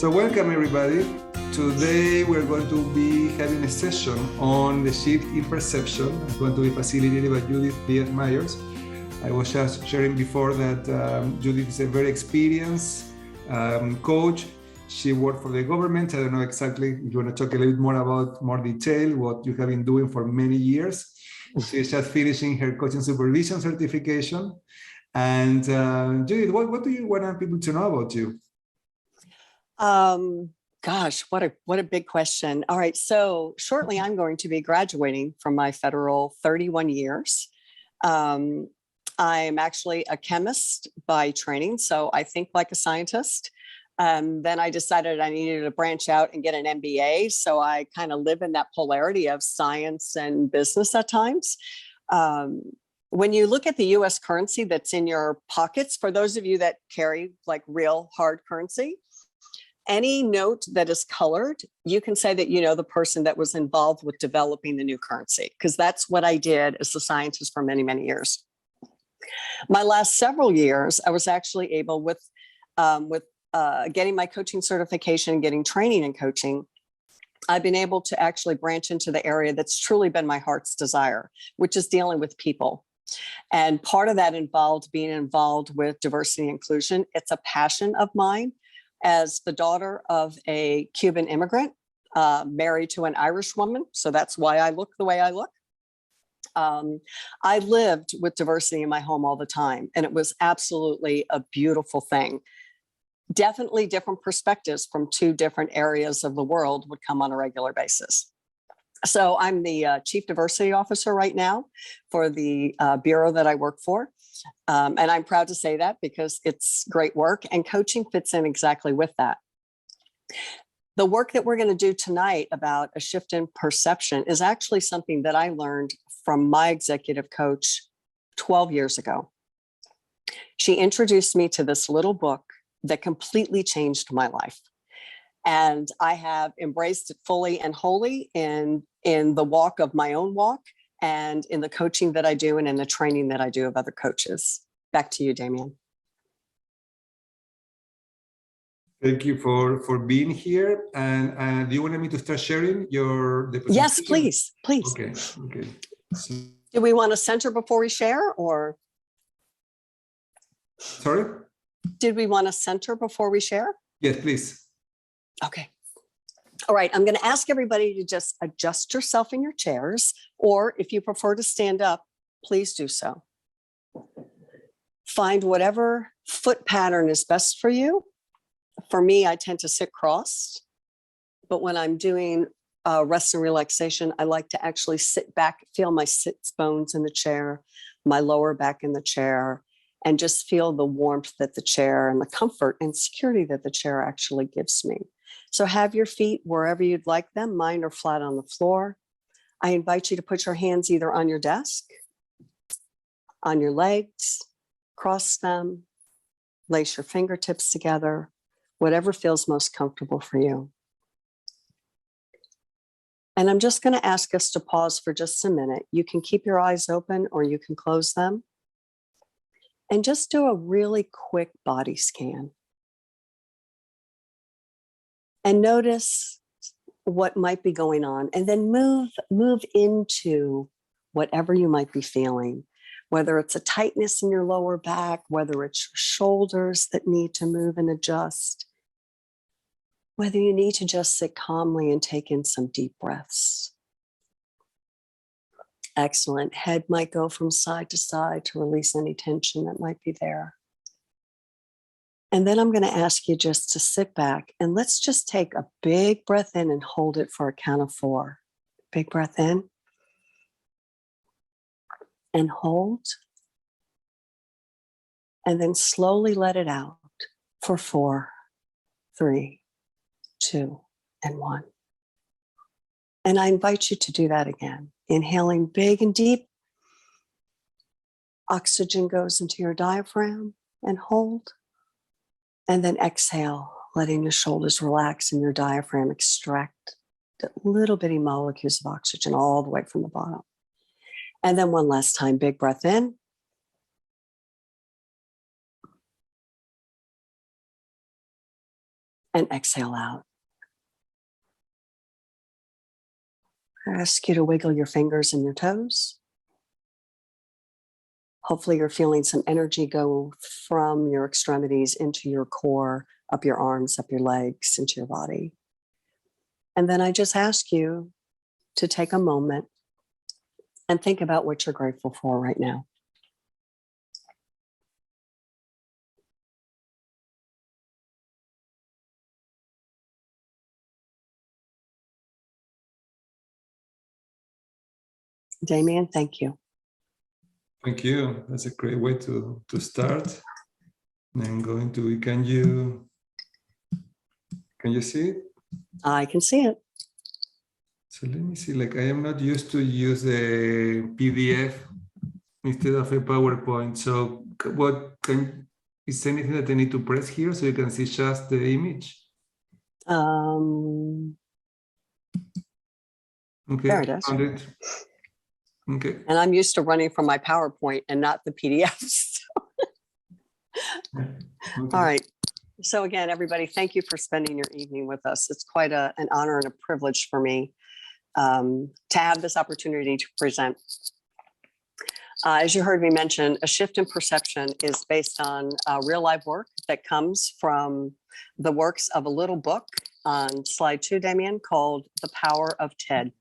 So welcome everybody. Today we're going to be having a session on the shift in perception. It's going to be facilitated by Judith Diaz. I was just sharing before that Judith is a very experienced coach. She worked for the government. I don't know exactly if you want to talk a little bit more about more detail, what you have been doing for many years. She's just finishing her coaching supervision certification. And Judith, what do you want people to know about you? Gosh, what a big question. All right, so shortly I'm going to be graduating from my federal 31 years. I'm actually a chemist by training, so I think like a scientist. Then I decided I needed to branch out and get an MBA, so I kind of live in that polarity of science and business at times. When you look at the US currency that's in your pockets, for those of you that carry like real hard currency, any note that is colored, you can say that you know the person that was involved with developing the new currency, because that's what I did as a scientist for many, many years. My last several years, I was actually able with getting my coaching certification and getting training in coaching, I've been able to actually branch into the area that's truly been my heart's desire, which is dealing with people. And part of that involved being involved with diversity and inclusion. It's a passion of mine. As the daughter of a Cuban immigrant, married to an Irish woman, so that's why I look the way I look. I lived with diversity in my home all the time, and it was absolutely a beautiful thing. Definitely different perspectives from two different areas of the world would come on a regular basis. So I'm the Chief Diversity Officer right now for the bureau that I work for. And I'm proud to say that because it's great work, and coaching fits in exactly with that. The work that we're going to do tonight about a shift in perception is actually something that I learned from my executive coach 12 years ago. She introduced me to this little book that completely changed my life. And I have embraced it fully and wholly in the walk of my own walk, and in the coaching that I do and in the training that I do of other coaches. Back to you, Damien. Thank you for being here. And do you want me to start sharing the presentation? Yes, please. Okay. So, do we want to center before we share, or? Sorry? Did we want to center before we share? Yes, please. Okay. All right, I'm going to ask everybody to just adjust yourself in your chairs, or if you prefer to stand up, please do so. Find whatever foot pattern is best for you. For me, I tend to sit crossed, but when I'm doing rest and relaxation, I like to actually sit back, feel my sits bones in the chair, my lower back in the chair, and just feel the warmth that the chair and the comfort and security that the chair actually gives me. So have your feet wherever you'd like them. Mine are flat on the floor. I invite you to put your hands either on your desk, on your legs, cross them, lace your fingertips together, whatever feels most comfortable for you. And I'm just going to ask us to pause for just a minute. You can keep your eyes open or you can close them. And just do a really quick body scan. And notice what might be going on, and then move into whatever you might be feeling, whether it's a tightness in your lower back, whether it's your shoulders that need to move and adjust, whether you need to just sit calmly and take in some deep breaths. Excellent. Head might go from side to side to release any tension that might be there. And then I'm going to ask you just to sit back and let's just take a big breath in and hold it for a count of 4. Big breath in and hold. And then slowly let it out for 4, 3, 2, and 1. And I invite you to do that again. Inhaling big and deep. Oxygen goes into your diaphragm and hold. And then exhale, letting your shoulders relax and your diaphragm extract the little bitty molecules of oxygen all the way from the bottom. And then one last time, big breath in. and exhale out. I ask you to wiggle your fingers and your toes. Hopefully you're feeling some energy go from your extremities into your core, up your arms, up your legs, into your body. And then I just ask you to take a moment and think about what you're grateful for right now. Damien, thank you. Thank you. That's a great way to start. And I'm going to, can you see it? I can see it. So let me see, like I am not used to use a PDF instead of a PowerPoint. So is anything that I need to press here so you can see just the image? Okay, there it is. found it. Okay. And I'm used to running from my PowerPoint and not the PDFs. Yeah. Okay. All right. So again, everybody, thank you for spending your evening with us. It's quite an honor and a privilege for me to have this opportunity to present. As you heard me mention, a shift in perception is based on real life work that comes from the works of a little book on slide 2, Damien, called The Power of TED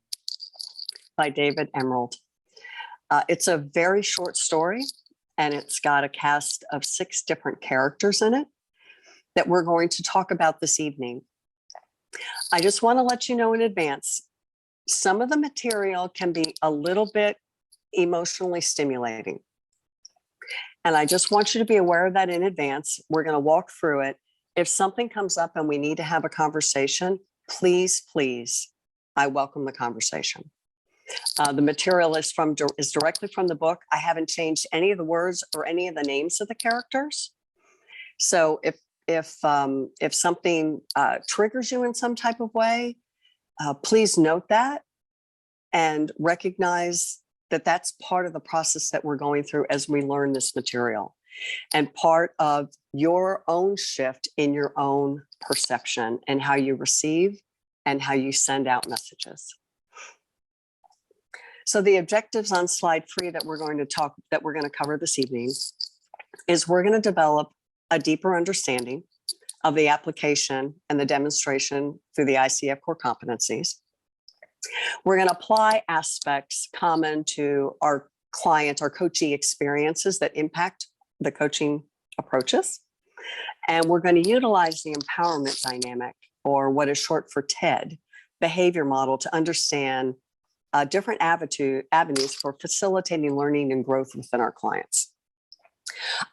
by David Emerald. It's a very short story, and it's got a cast of 6 different characters in it that we're going to talk about this evening. I just want to let you know in advance, some of the material can be a little bit emotionally stimulating. And I just want you to be aware of that in advance. We're going to walk through it. If something comes up and we need to have a conversation, please, I welcome the conversation. The material is directly from the book. I haven't changed any of the words or any of the names of the characters. So if something triggers you in some type of way, please note that and recognize that that's part of the process that we're going through as we learn this material, and part of your own shift in your own perception and how you receive and how you send out messages. So the objectives on slide 3 that we're going to cover this evening is we're going to develop a deeper understanding of the application and the demonstration through the ICF core competencies. We're going to apply aspects common to our client, our coachee experiences that impact the coaching approaches. And we're going to utilize the empowerment dynamic, or what is short for TED, behavior model, to understand different avenues for facilitating learning and growth within our clients.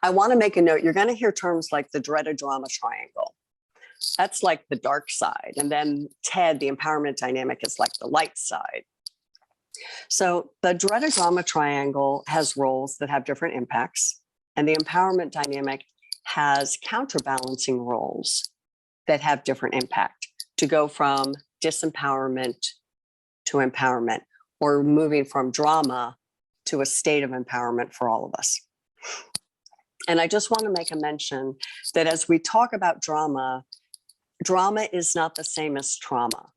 I want to make a note. You're going to hear terms like the dreaded drama triangle. That's like the dark side. And then TED, the empowerment dynamic, is like the light side. So the dreaded drama triangle has roles that have different impacts. And the empowerment dynamic has counterbalancing roles that have different impact, to go from disempowerment to empowerment, or moving from drama to a state of empowerment for all of us. And I just want to make a mention that as we talk about drama is not the same as trauma.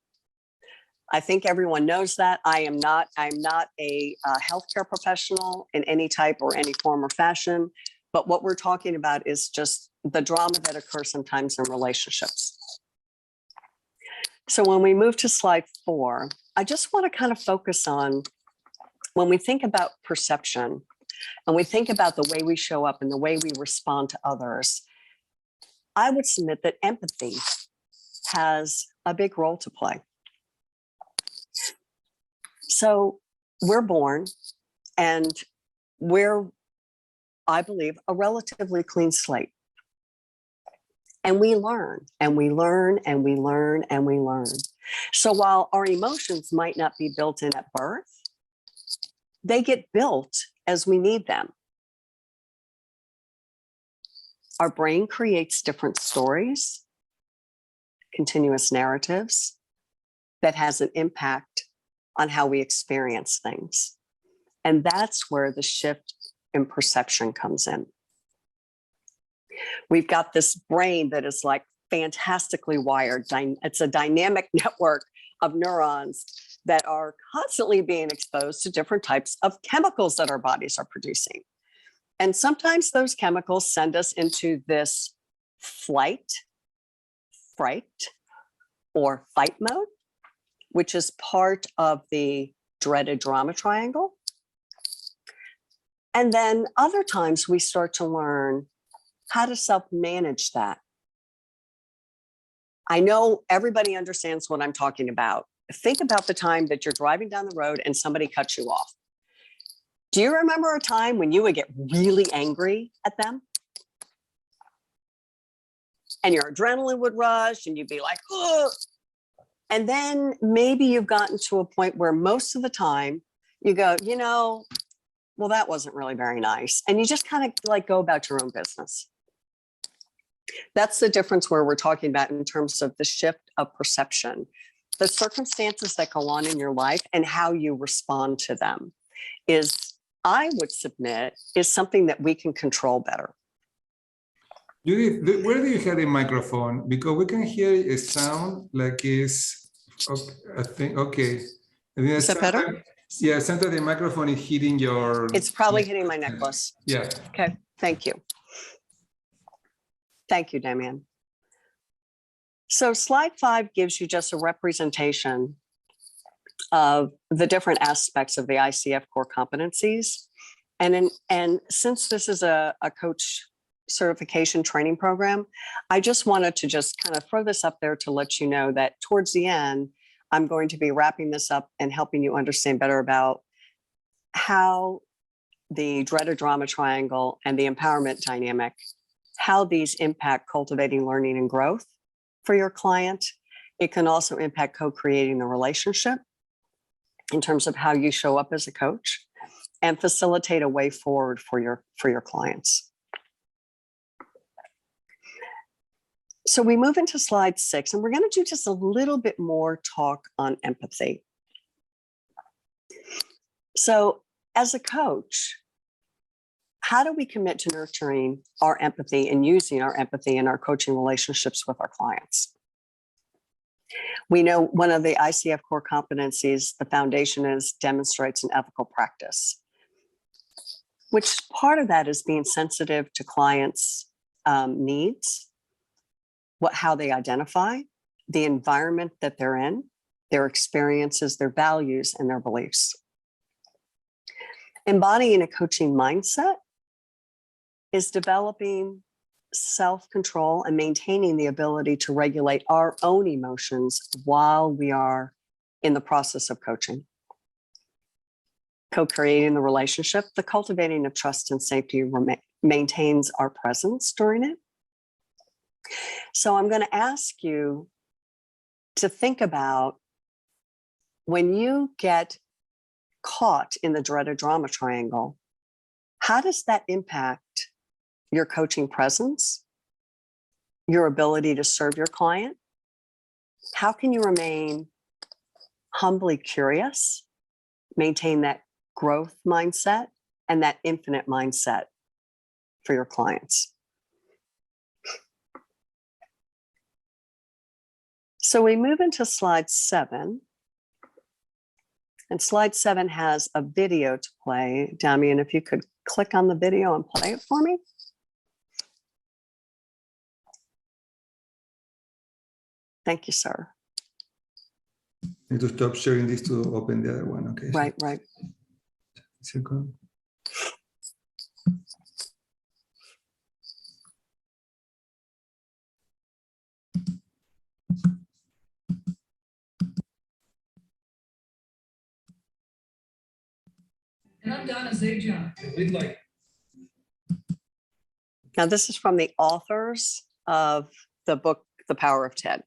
I think everyone knows that. I'm not a healthcare professional in any type or any form or fashion, but what we're talking about is just the drama that occurs sometimes in relationships. So when we move to slide 4, I just want to kind of focus on, when we think about perception and we think about the way we show up and the way we respond to others, I would submit that empathy has a big role to play. So we're born, and we're, I believe, a relatively clean slate. And we learn, and we learn, and we learn, and we learn. So while our emotions might not be built in at birth, they get built as we need them. Our brain creates different stories, continuous narratives that has an impact on how we experience things. And that's where the shift in perception comes in. We've got this brain that is like fantastically wired. It's a dynamic network of neurons that are constantly being exposed to different types of chemicals that our bodies are producing. And sometimes those chemicals send us into this flight, fright, or fight mode, which is part of the dreaded drama triangle. And then other times we start to learn how to self-manage that. I know everybody understands what I'm talking about. Think about the time that you're driving down the road and somebody cuts you off. Do you remember a time when you would get really angry at them? And your adrenaline would rush and you'd be like, ugh. And then maybe you've gotten to a point where most of the time you go, you know, well, that wasn't really very nice. And you just kind of like go about your own business. That's the difference where we're talking about in terms of the shift of perception, the circumstances that go on in your life and how you respond to them is, I would submit, is something that we can control better. Judith, where do you have the microphone? Because we can hear a sound like it's, okay, I think, okay. Is that better? Yeah, sometimes the microphone is hitting your... It's probably hitting my necklace. Yeah. Okay, thank you. Thank you, Damian. So slide 5 gives you just a representation of the different aspects of the ICF core competencies. And since this is a coach certification training program, I just wanted to just kind of throw this up there to let you know that towards the end, I'm going to be wrapping this up and helping you understand better about how the dreaded drama triangle and the empowerment dynamic, how these impact cultivating learning and growth for your client. It can also impact co-creating the relationship in terms of how you show up as a coach and facilitate a way forward for your clients. So we move into slide 6, and we're going to do just a little bit more talk on empathy. So as a coach, how do we commit to nurturing our empathy and using our empathy in our coaching relationships with our clients? We know one of the ICF core competencies, the foundation is demonstrates an ethical practice, which part of that is being sensitive to clients' needs, how they identify, the environment that they're in, their experiences, their values, and their beliefs. Embodying a coaching mindset is developing self-control and maintaining the ability to regulate our own emotions while we are in the process of coaching. Co-creating the relationship, the cultivating of trust and safety maintains our presence during it. So I'm going to ask you to think about when you get caught in the dreaded drama triangle, how does that impact your coaching presence, your ability to serve your client? How can you remain humbly curious, maintain that growth mindset and that infinite mindset for your clients? So we move into slide 7. And slide 7 has a video to play. Damian, if you could click on the video and play it for me. Thank you, sir. I need to stop sharing this to open the other one. Okay. Right, right. Second. And I'm Donna Zajan. We'd like. Now, this is from the authors of the book, The Power of TED.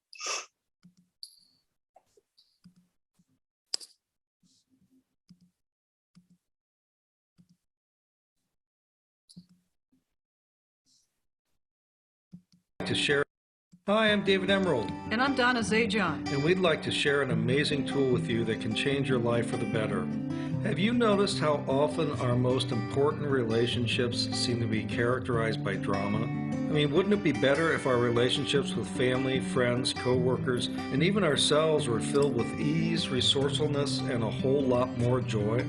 To share. Hi, I'm David Emerald. And I'm Donna Zajan. And we'd like to share an amazing tool with you that can change your life for the better. Have you noticed how often our most important relationships seem to be characterized by drama? I mean, wouldn't it be better if our relationships with family, friends, co-workers, and even ourselves were filled with ease, resourcefulness, and a whole lot more joy?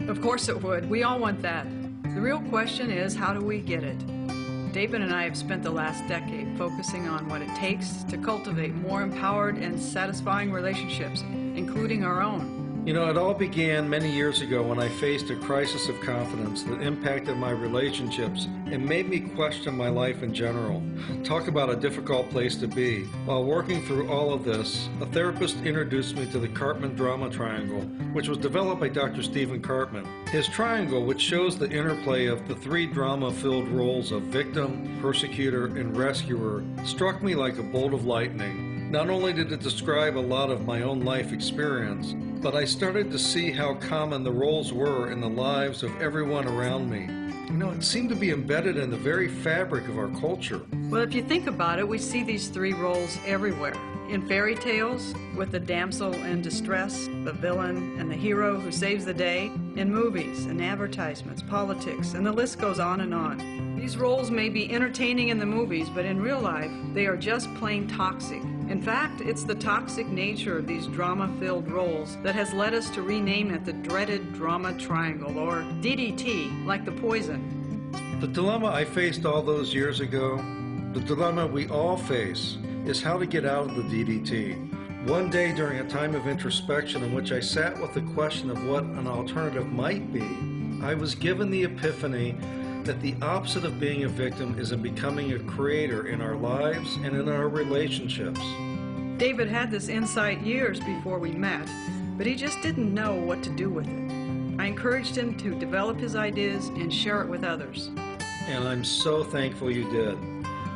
Of course it would. We all want that. The real question is, how do we get it? David and I have spent the last decade focusing on what it takes to cultivate more empowered and satisfying relationships, including our own. You know, it all began many years ago when I faced a crisis of confidence that impacted my relationships and made me question my life in general. Talk about a difficult place to be. While working through all of this, a therapist introduced me to the Cartman Drama Triangle, which was developed by Dr. Stephen Cartman. His triangle, which shows the interplay of the three drama-filled roles of victim, persecutor, and rescuer, struck me like a bolt of lightning. Not only did it describe a lot of my own life experience, but I started to see how common the roles were in the lives of everyone around me. You know, it seemed to be embedded in the very fabric of our culture. Well, if you think about it, we see these three roles everywhere. In fairy tales, with the damsel in distress, the villain, and the hero who saves the day. In movies and advertisements, politics, and the list goes on and on. These roles may be entertaining in the movies, but in real life, they are just plain toxic. In fact, it's the toxic nature of these drama-filled roles that has led us to rename it the dreaded drama triangle, or DDT, like the poison. The dilemma I faced all those years ago, the dilemma we all face, is how to get out of the DDT. One day during a time of introspection in which I sat with the question of what an alternative might be, I was given the epiphany that the opposite of being a victim is in becoming a creator in our lives and in our relationships. David had this insight years before we met, but he just didn't know what to do with it. I encouraged him to develop his ideas and share it with others. And I'm so thankful you did.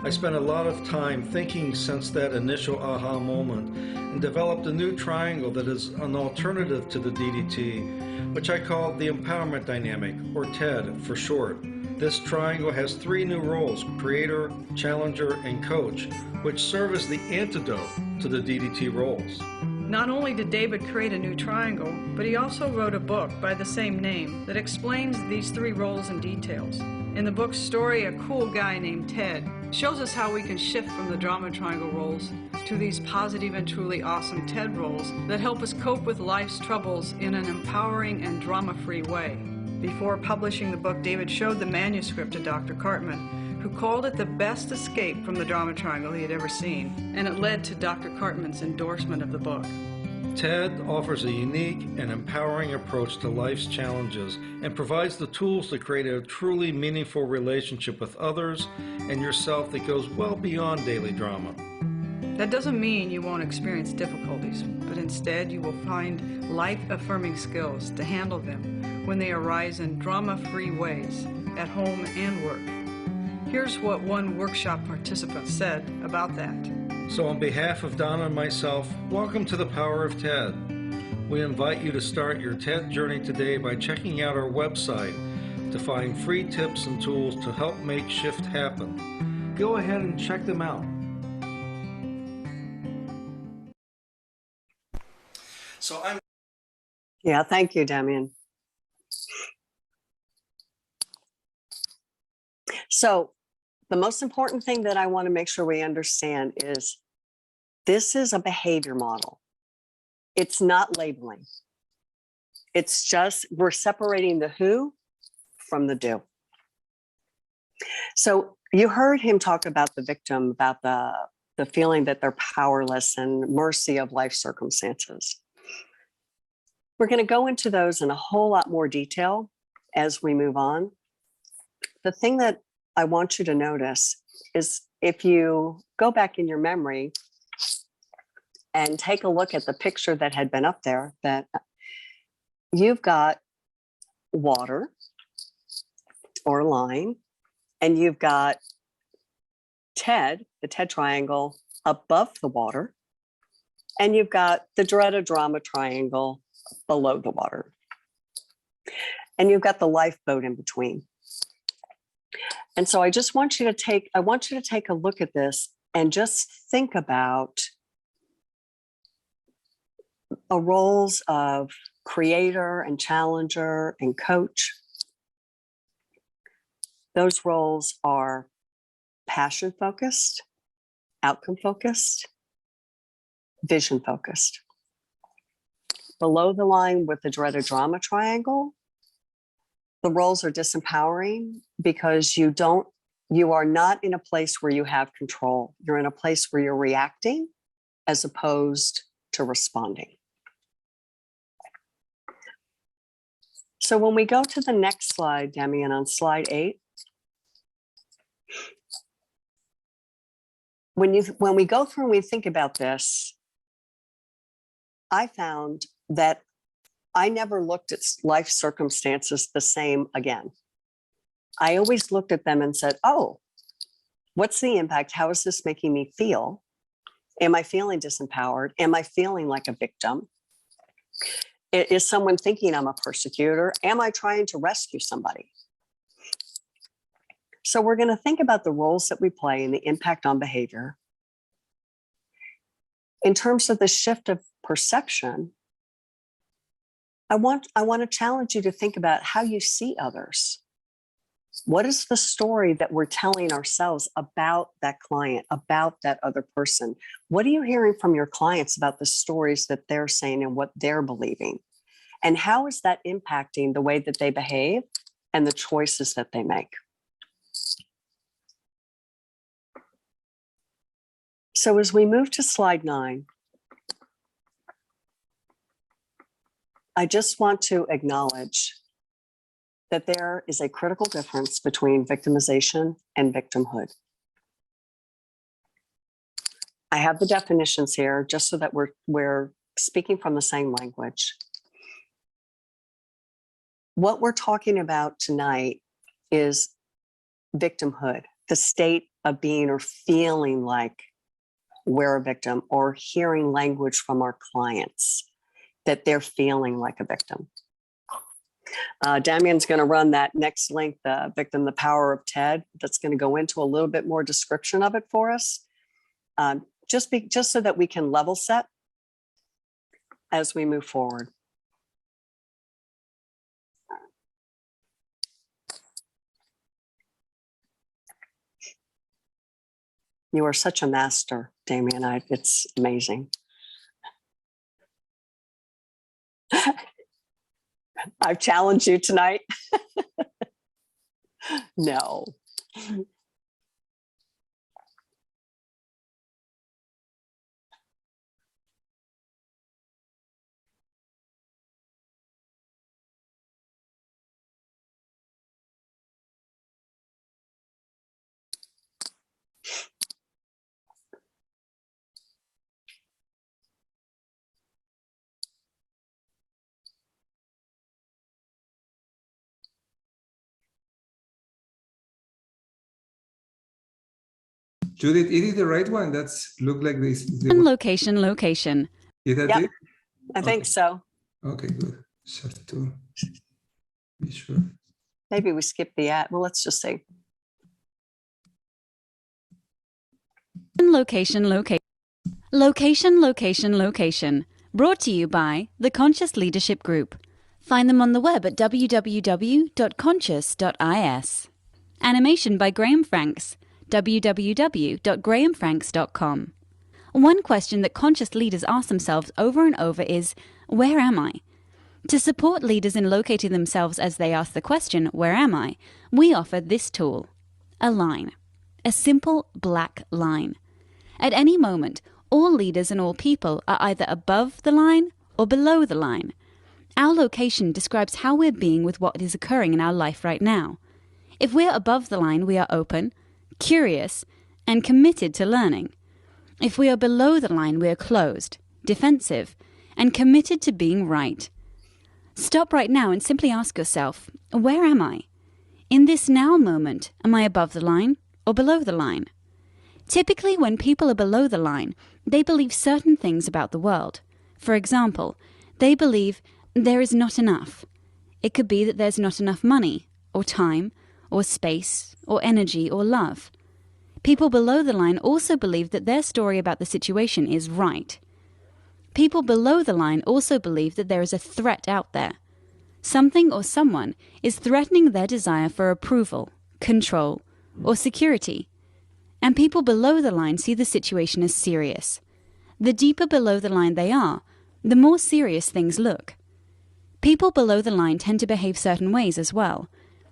I spent a lot of time thinking since that initial aha moment and developed a new triangle that is an alternative to the DDT, which I call the Empowerment Dynamic, or TED for short. This triangle has three new roles: creator, challenger, and coach, which serve as the antidote to the DDT roles. Not only did David create a new triangle, but he also wrote a book by the same name that explains these three roles in details. In the book's story, a cool guy named Ted shows us how we can shift from the drama triangle roles to these positive and truly awesome TED roles that help us cope with life's troubles in an empowering and drama-free way. Before publishing the book, David showed the manuscript to Dr. Cartman, who called it the best escape from the drama triangle he had ever seen, and it led to Dr. Cartman's endorsement of the book. TED offers a unique and empowering approach to life's challenges and provides the tools to create a truly meaningful relationship with others and yourself that goes well beyond daily drama. That doesn't mean you won't experience difficulties, but instead you will find life-affirming skills to handle them when they arise in drama-free ways, at home and work. Here's what one workshop participant said about that. So on behalf of Donna and myself, welcome to the Power of TED. We invite you to start your TED journey today by checking out our website to find free tips and tools to help make shift happen. Go ahead and check them out. Yeah, thank you, Damian. So the most important thing that I want to make sure we understand is this is a behavior model. It's not labeling. It's just we're separating the who from the do. So you heard him talk about the victim, about the feeling that they're powerless and mercy of life circumstances. We're going to go into those in a whole lot more detail as we move on. The thing that I want you to notice is if you go back in your memory and take a look at the picture that had been up there, that you've got water or line, and you've got TED, the TED triangle above the water, and you've got the dreaded drama triangle below the water. And you've got the lifeboat in between. And so I just want you to take a look at this and just think about the roles of creator and challenger and coach. Those roles are passion focused, outcome focused, vision focused. Below the line with the dreaded drama triangle, the roles are disempowering because you are not in a place where you have control. You're in a place where you're reacting as opposed to responding. So when we go to the next slide, Damian, on slide 8, when we go through and we think about this, I found that I never looked at life circumstances the same again. I always looked at them and said, oh, what's the impact? How is this making me feel? Am I feeling disempowered? Am I feeling like a victim? Is someone thinking I'm a persecutor? Am I trying to rescue somebody? So we're going to think about the roles that we play and the impact on behavior. In terms of the shift of perception, I want to challenge you to think about how you see others. What is the story that we're telling ourselves about that client, about that other person? What are you hearing from your clients about the stories that they're saying and what they're believing? And how is that impacting the way that they behave and the choices that they make? So as we move to slide 9, I just want to acknowledge that there is a critical difference between victimization and victimhood. I have the definitions here just so that we're speaking from the same language. What we're talking about tonight is victimhood, the state of being or feeling like we're a victim, or hearing language from our clients that they're feeling like a victim. Damian's going to run that next link, the victim, the power of TED. That's going to go into a little bit more description of it for us, just so that we can level set as we move forward. You are such a master, Damian. It's amazing. I've challenged you tonight. No. Judith, is it the right one? That's look like this. Location. Is that Yep, it? I think so. Okay, good. Just have to be sure. Maybe we skipped the ad. Well, let's just say. Location. Brought to you by the Conscious Leadership Group. Find them on the web at www.conscious.is. Animation by Graham Franks. www.grahamfranks.com. One question that conscious leaders ask themselves over and over is, where am I? To support leaders in locating themselves as they ask the question, where am I? We offer this tool, a line, a simple black line. At any moment, all leaders and all people are either above the line or below the line. Our location describes how we're being with what is occurring in our life right now. If we're above the line, we are open, curious, and committed to learning. If we are below the line, we are closed, defensive, and committed to being right. Stop right now and simply ask yourself, where am I? In this now moment, am I above the line or below the line? Typically, when people are below the line, they believe certain things about the world. For example, they believe there is not enough. It could be that there's not enough money, or time, or space, or energy, or love. People below the line also believe that their story about the situation is right. People below the line also believe that there is a threat out there. Something or someone is threatening their desire for approval, control, or security. And people below the line see the situation as serious. The deeper below the line they are, the more serious things look. People below the line tend to behave certain ways as well.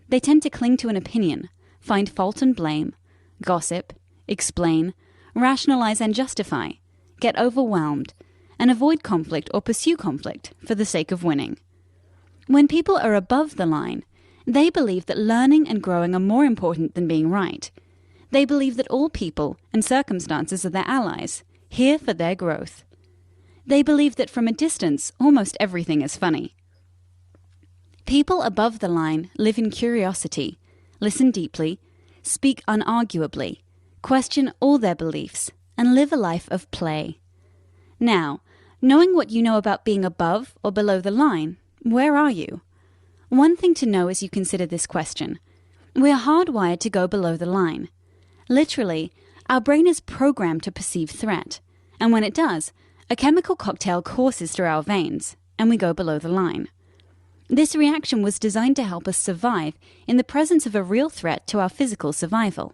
They tend to cling to an opinion, find fault and blame, gossip, explain, rationalize and justify, get overwhelmed, and avoid conflict or pursue conflict for the sake of winning. When people are above the line, they believe that learning and growing are more important than being right. They believe that all people and circumstances are their allies, here for their growth. They believe that from a distance, almost everything is funny. People above the line live in curiosity, listen deeply, speak unarguably, question all their beliefs, and live a life of play. Now, knowing what you know about being above or below the line, where are you? One thing to know as you consider this question: we are hardwired to go below the line. Literally, our brain is programmed to perceive threat, and when it does, a chemical cocktail courses through our veins, and we go below the line. This reaction was designed to help us survive in the presence of a real threat to our physical survival.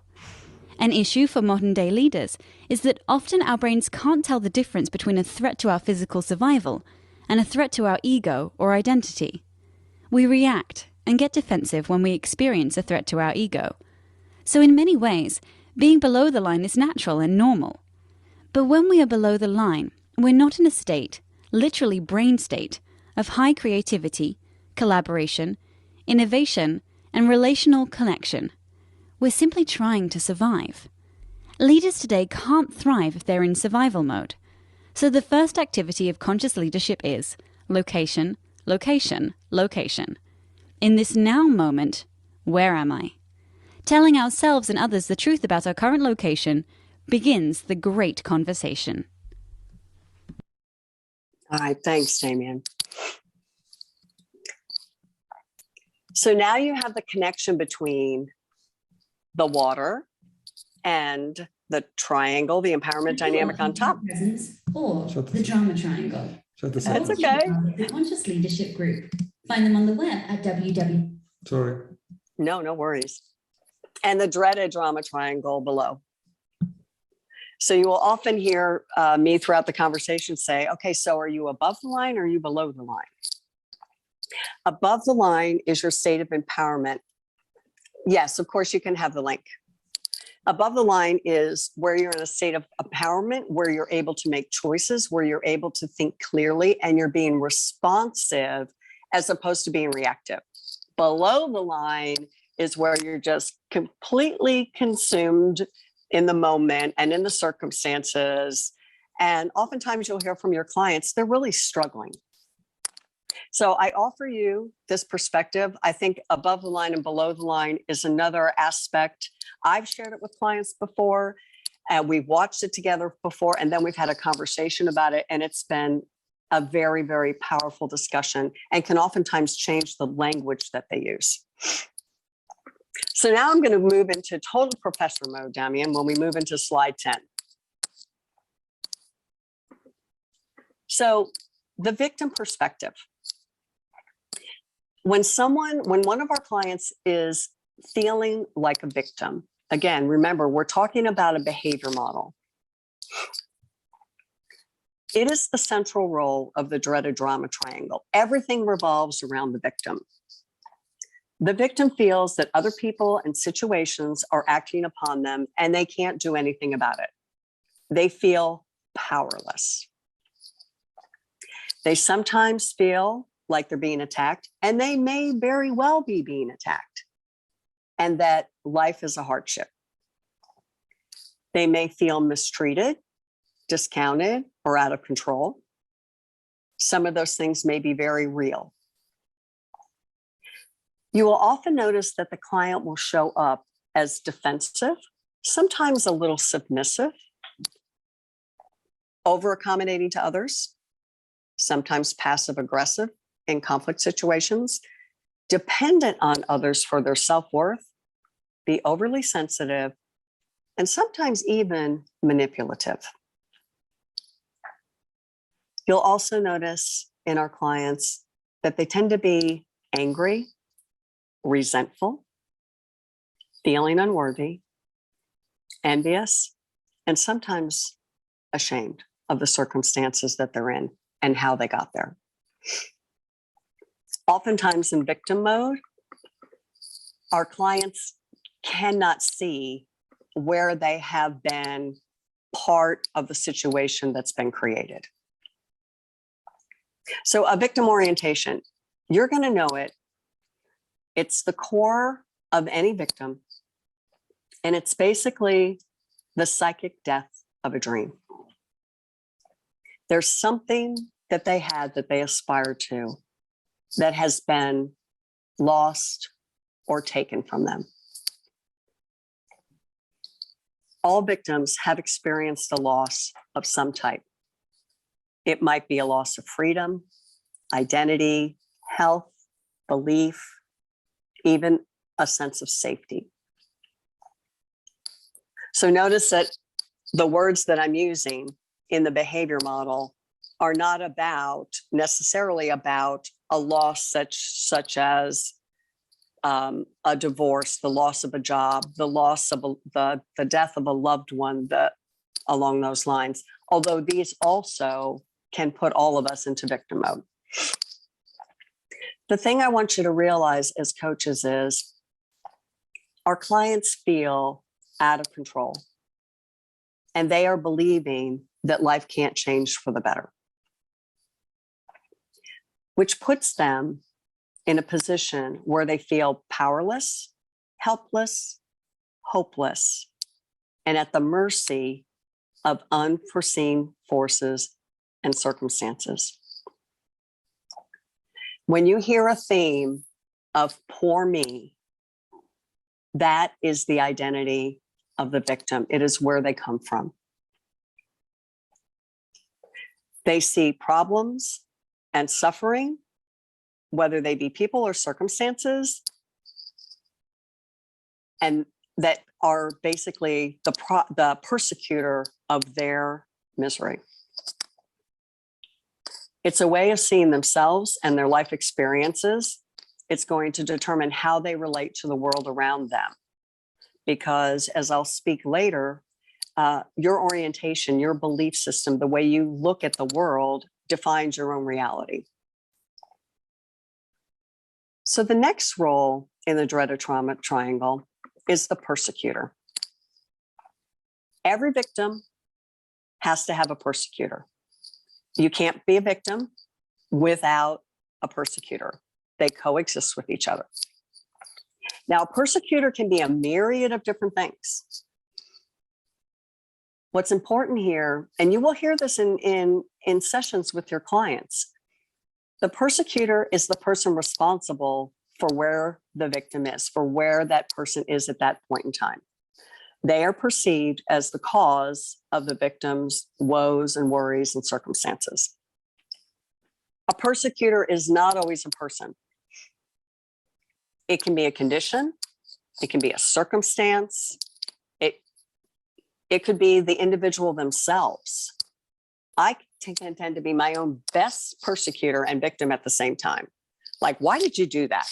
An issue for modern-day leaders is that often our brains can't tell the difference between a threat to our physical survival and a threat to our ego or identity. We react and get defensive when we experience a threat to our ego. So in many ways, being below the line is natural and normal. But when we are below the line, we're not in a state, literally brain state, of high creativity, collaboration, innovation, and relational connection. We're simply trying to survive. Leaders today can't thrive if they're in survival mode. So the first activity of conscious leadership is location, location, location. In this now moment, where am I? Telling ourselves and others the truth about our current location begins the great conversation. All right, thanks, Damien. So now you have the connection between the water and the triangle, the empowerment dynamic on top. Or the drama triangle. That's okay. The Conscious Leadership Group. Find them on the web at www. Sorry. No worries. And the dreaded drama triangle below. So you will often hear me throughout the conversation say, okay, so are you above the line or are you below the line? Above the line is your state of empowerment. Yes, of course, you can have the link. Above the line is where you're in a state of empowerment, where you're able to make choices, where you're able to think clearly, and you're being responsive as opposed to being reactive. Below the line is where you're just completely consumed in the moment and in the circumstances. And oftentimes you'll hear from your clients, they're really struggling. So I offer you this perspective. I think above the line and below the line is another aspect. I've shared it with clients before, and we've watched it together before, and then we've had a conversation about it, and it's been a very, very powerful discussion and can oftentimes change the language that they use. So now I'm going to move into total professor mode, Damien, when we move into slide 10. So the victim perspective. When one of our clients is feeling like a victim, again, remember, we're talking about a behavior model. It is the central role of the dreaded drama triangle. Everything revolves around the victim. The victim feels that other people and situations are acting upon them and they can't do anything about it. They feel powerless. They sometimes feel like they're being attacked, and they may very well be being attacked, and that life is a hardship. They may feel mistreated, discounted, or out of control. Some of those things may be very real. You will often notice that the client will show up as defensive, sometimes a little submissive, over-accommodating to others, sometimes passive-aggressive in conflict situations, dependent on others for their self-worth, be overly sensitive, and sometimes even manipulative. You'll also notice in our clients that they tend to be angry, resentful, feeling unworthy, envious, and sometimes ashamed of the circumstances that they're in and how they got there. Oftentimes in victim mode, our clients cannot see where they have been part of the situation that's been created. So a victim orientation, you're going to know it. It's the core of any victim. And it's basically the psychic death of a dream. There's something that they had that they aspire to that has been lost or taken from them. All victims have experienced a loss of some type. It might be a loss of freedom, identity, health, belief, even a sense of safety. So notice that the words that I'm using in the behavior model are not necessarily about a loss such as a divorce, the loss of a job, the loss of the death of a loved one, along those lines. Although these also can put all of us into victim mode. The thing I want you to realize as coaches is our clients feel out of control, and they are believing that life can't change for the better, which puts them in a position where they feel powerless, helpless, hopeless, and at the mercy of unforeseen forces and circumstances. When you hear a theme of poor me, that is the identity of the victim. It is where they come from. They see problems and suffering, whether they be people or circumstances, and that are basically the persecutor of their misery. It's a way of seeing themselves and their life experiences. It's going to determine how they relate to the world around them. Because as I'll speak later, your orientation, your belief system, the way you look at the world defines your own reality. So the next role in the dreaded trauma triangle is the persecutor. Every victim has to have a persecutor. You can't be a victim without a persecutor. They coexist with each other. Now, a persecutor can be a myriad of different things. What's important here, and you will hear this in sessions with your clients, the persecutor is the person responsible for where the victim is, for where that person is at that point in time. They are perceived as the cause of the victim's woes and worries and circumstances. A persecutor is not always a person. It can be a condition. It can be a circumstance. It could be the individual themselves. I can tend to be my own best persecutor and victim at the same time. Like, why did you do that?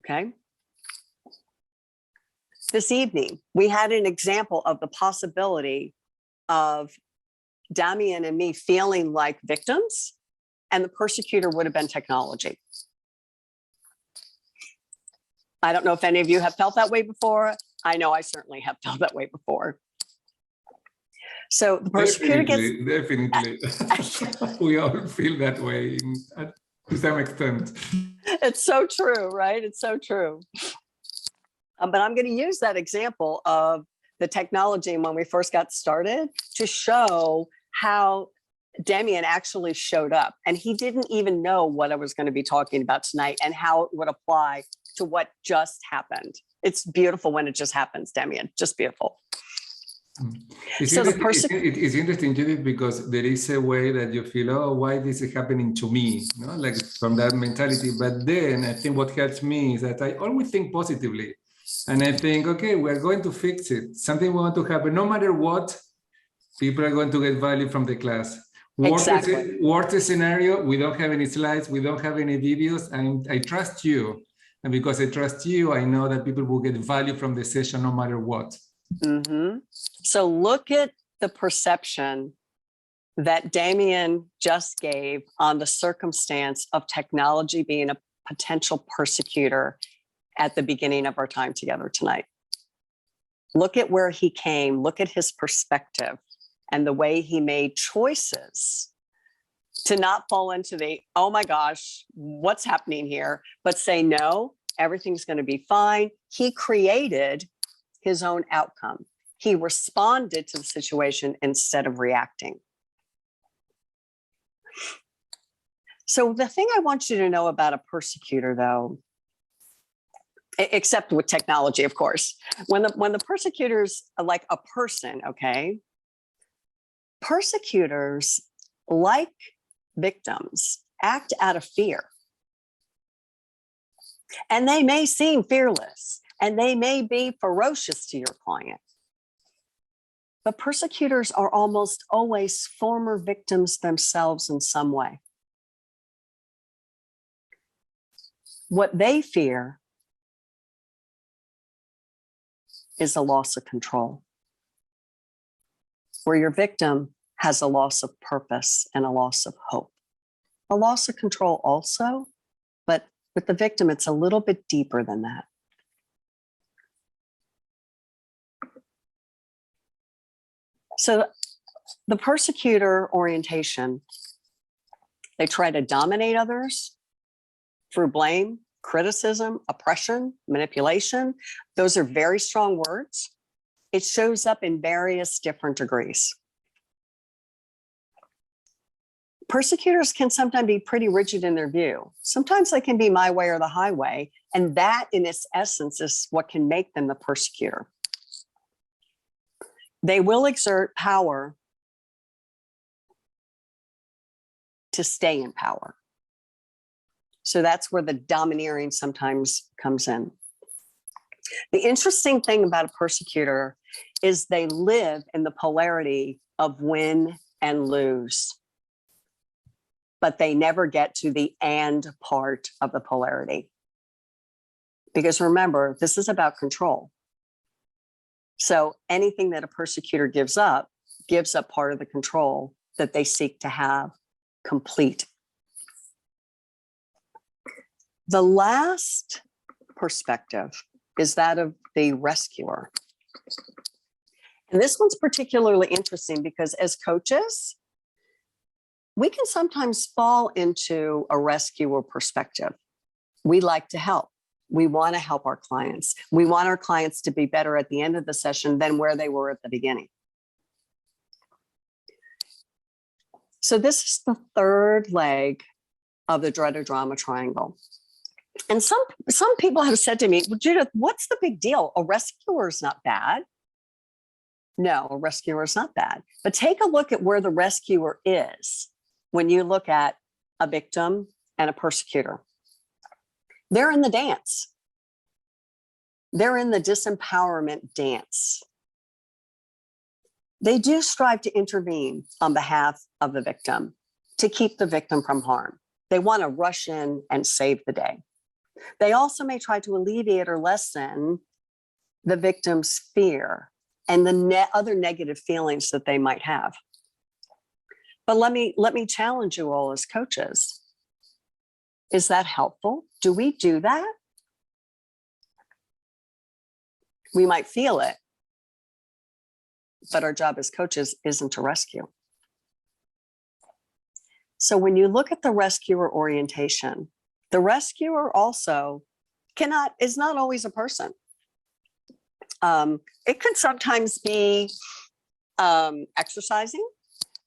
Okay. This evening, we had an example of the possibility of Damien and me feeling like victims, and the persecutor would have been technology. I don't know if any of you have felt that way before. I know I certainly have felt that way before. So the persecutor Definitely. We all feel that way to some extent. It's so true, right? It's so true. But I'm going to use that example of the technology when we first got started to show how Damien actually showed up. And he didn't even know what I was going to be talking about tonight and how it would apply to what just happened. It's beautiful when it just happens, Damien, just beautiful. It's interesting, Judith, because there is a way that you feel, oh, why this is happening to me? You know, like from that mentality. But then I think what helps me is that I always think positively. And I think, okay, we're going to fix it. Something want to happen. No matter what, people are going to get value from the class. Exactly. Worst scenario, we don't have any slides, we don't have any videos, and I trust you. And because I trust you, I know that people will get value from the session no matter what. So look at the perception that Damien just gave on the circumstance of technology being a potential persecutor at the beginning of our time together tonight. Look at where he came, look at his perspective and the way he made choices to not fall into the, oh my gosh, what's happening here, but say, no, everything's going to be fine. He created his own outcome. He responded to the situation instead of reacting. So the thing I want you to know about a persecutor, though, except with technology, of course, when the persecutors are like a person, okay, persecutors, like victims, act out of fear. And they may seem fearless and they may be ferocious to your client. But persecutors are almost always former victims themselves in some way. What they fear is a loss of control, where your victim has a loss of purpose and a loss of hope. A loss of control also, but with the victim, it's a little bit deeper than that. So the persecutor orientation, they try to dominate others through blame, criticism, oppression, manipulation. Those are very strong words. It shows up in various different degrees. Persecutors can sometimes be pretty rigid in their view. Sometimes they can be my way or the highway, and that in its essence is what can make them the persecutor. They will exert power to stay in power. So that's where the domineering sometimes comes in. The interesting thing about a persecutor is they live in the polarity of win and lose, but they never get to the and part of the polarity. Because remember, this is about control. So anything that a persecutor gives up part of the control that they seek to have complete. The last perspective is that of the rescuer. And this one's particularly interesting because as coaches, we can sometimes fall into a rescuer perspective. We like to help. We want to help our clients. We want our clients to be better at the end of the session than where they were at the beginning. So this is the third leg of the dreaded drama triangle. And some people have said to me, well, Judith, what's the big deal? A rescuer is not bad. No, a rescuer is not bad. But take a look at where the rescuer is when you look at a victim and a persecutor. They're in the dance. They're in the disempowerment dance. They do strive to intervene on behalf of the victim to keep the victim from harm. They want to rush in and save the day. They also may try to alleviate or lessen the victim's fear and the other negative feelings that they might have. But let me challenge you all as coaches. Is that helpful? Do we do that? We might feel it, but our job as coaches isn't to rescue. So when you look at the rescuer orientation, the rescuer also is not always a person. It can sometimes be exercising.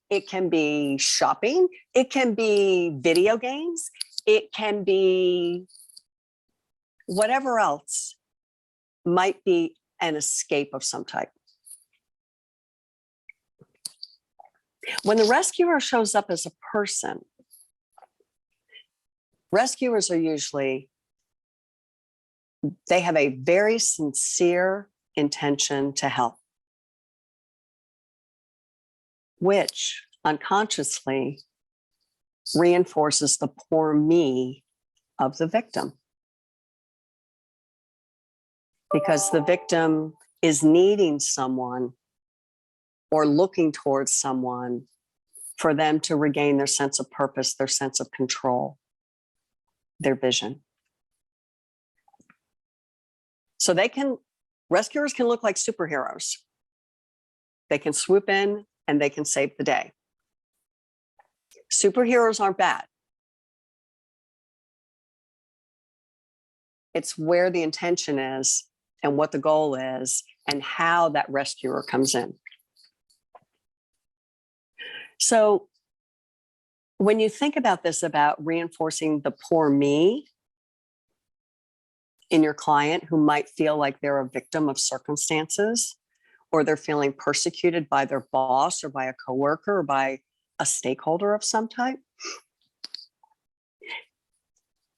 It can be shopping. It can be video games. It can be whatever else might be an escape of some type. When the rescuer shows up as a person, rescuers are usually, they have a very sincere intention to help, which unconsciously reinforces the poor me of the victim. Because the victim is needing someone or looking towards someone for them to regain their sense of purpose, their sense of control, their vision. So rescuers can look like superheroes. They can swoop in and they can save the day. Superheroes aren't bad. It's where the intention is and what the goal is and how that rescuer comes in. So when you think about this, about reinforcing the poor me in your client who might feel like they're a victim of circumstances, or they're feeling persecuted by their boss or by a coworker or by a stakeholder of some type,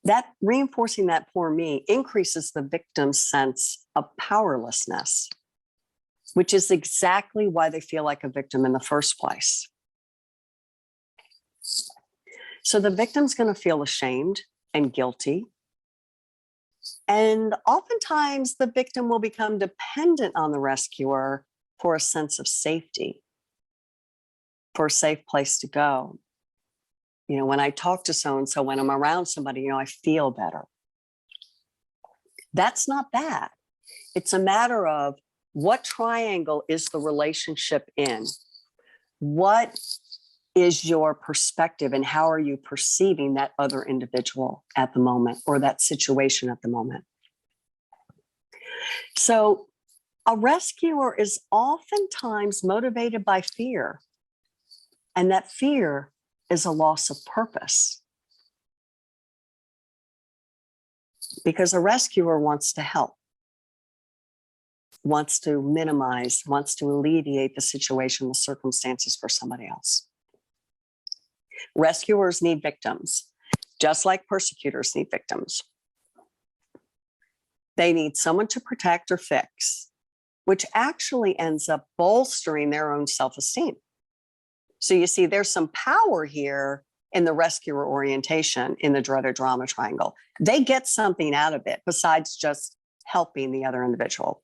that reinforcing that poor me increases the victim's sense of powerlessness, which is exactly why they feel like a victim in the first place. So the victim's going to feel ashamed and guilty. And oftentimes the victim will become dependent on the rescuer for a sense of safety, for a safe place to go. You know, when I talk to so-and-so, when I'm around somebody, you know, I feel better. That's not bad. It's a matter of what triangle is the relationship in? What is your perspective and how are you perceiving that other individual at the moment or that situation at the moment? So a rescuer is oftentimes motivated by fear, and that fear is a loss of purpose. Because a rescuer wants to help, wants to minimize, wants to alleviate the situation, the circumstances for somebody else. Rescuers need victims, just like persecutors need victims. They need someone to protect or fix, which actually ends up bolstering their own self-esteem. So you see, there's some power here in the rescuer orientation in the dreaded drama triangle. They get something out of it besides just helping the other individual.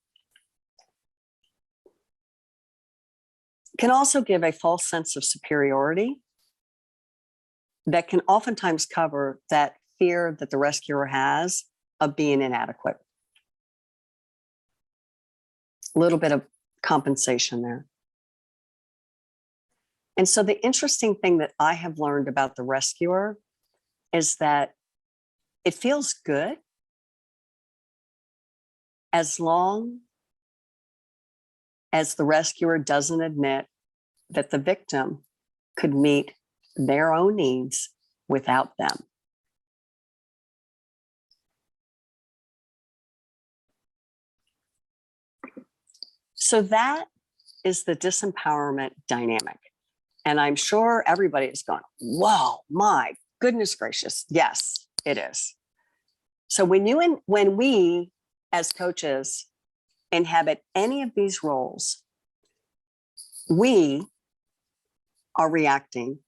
Can also give a false sense of superiority that can oftentimes cover that fear that the rescuer has of being inadequate. A little bit of compensation there. And so the interesting thing that I have learned about the rescuer is that it feels good as long as the rescuer doesn't admit that the victim could meet their own needs without them. So that is the disempowerment dynamic. And I'm sure everybody is going, whoa, my goodness gracious. Yes, it is. So when we as coaches inhabit any of these roles, we are reacting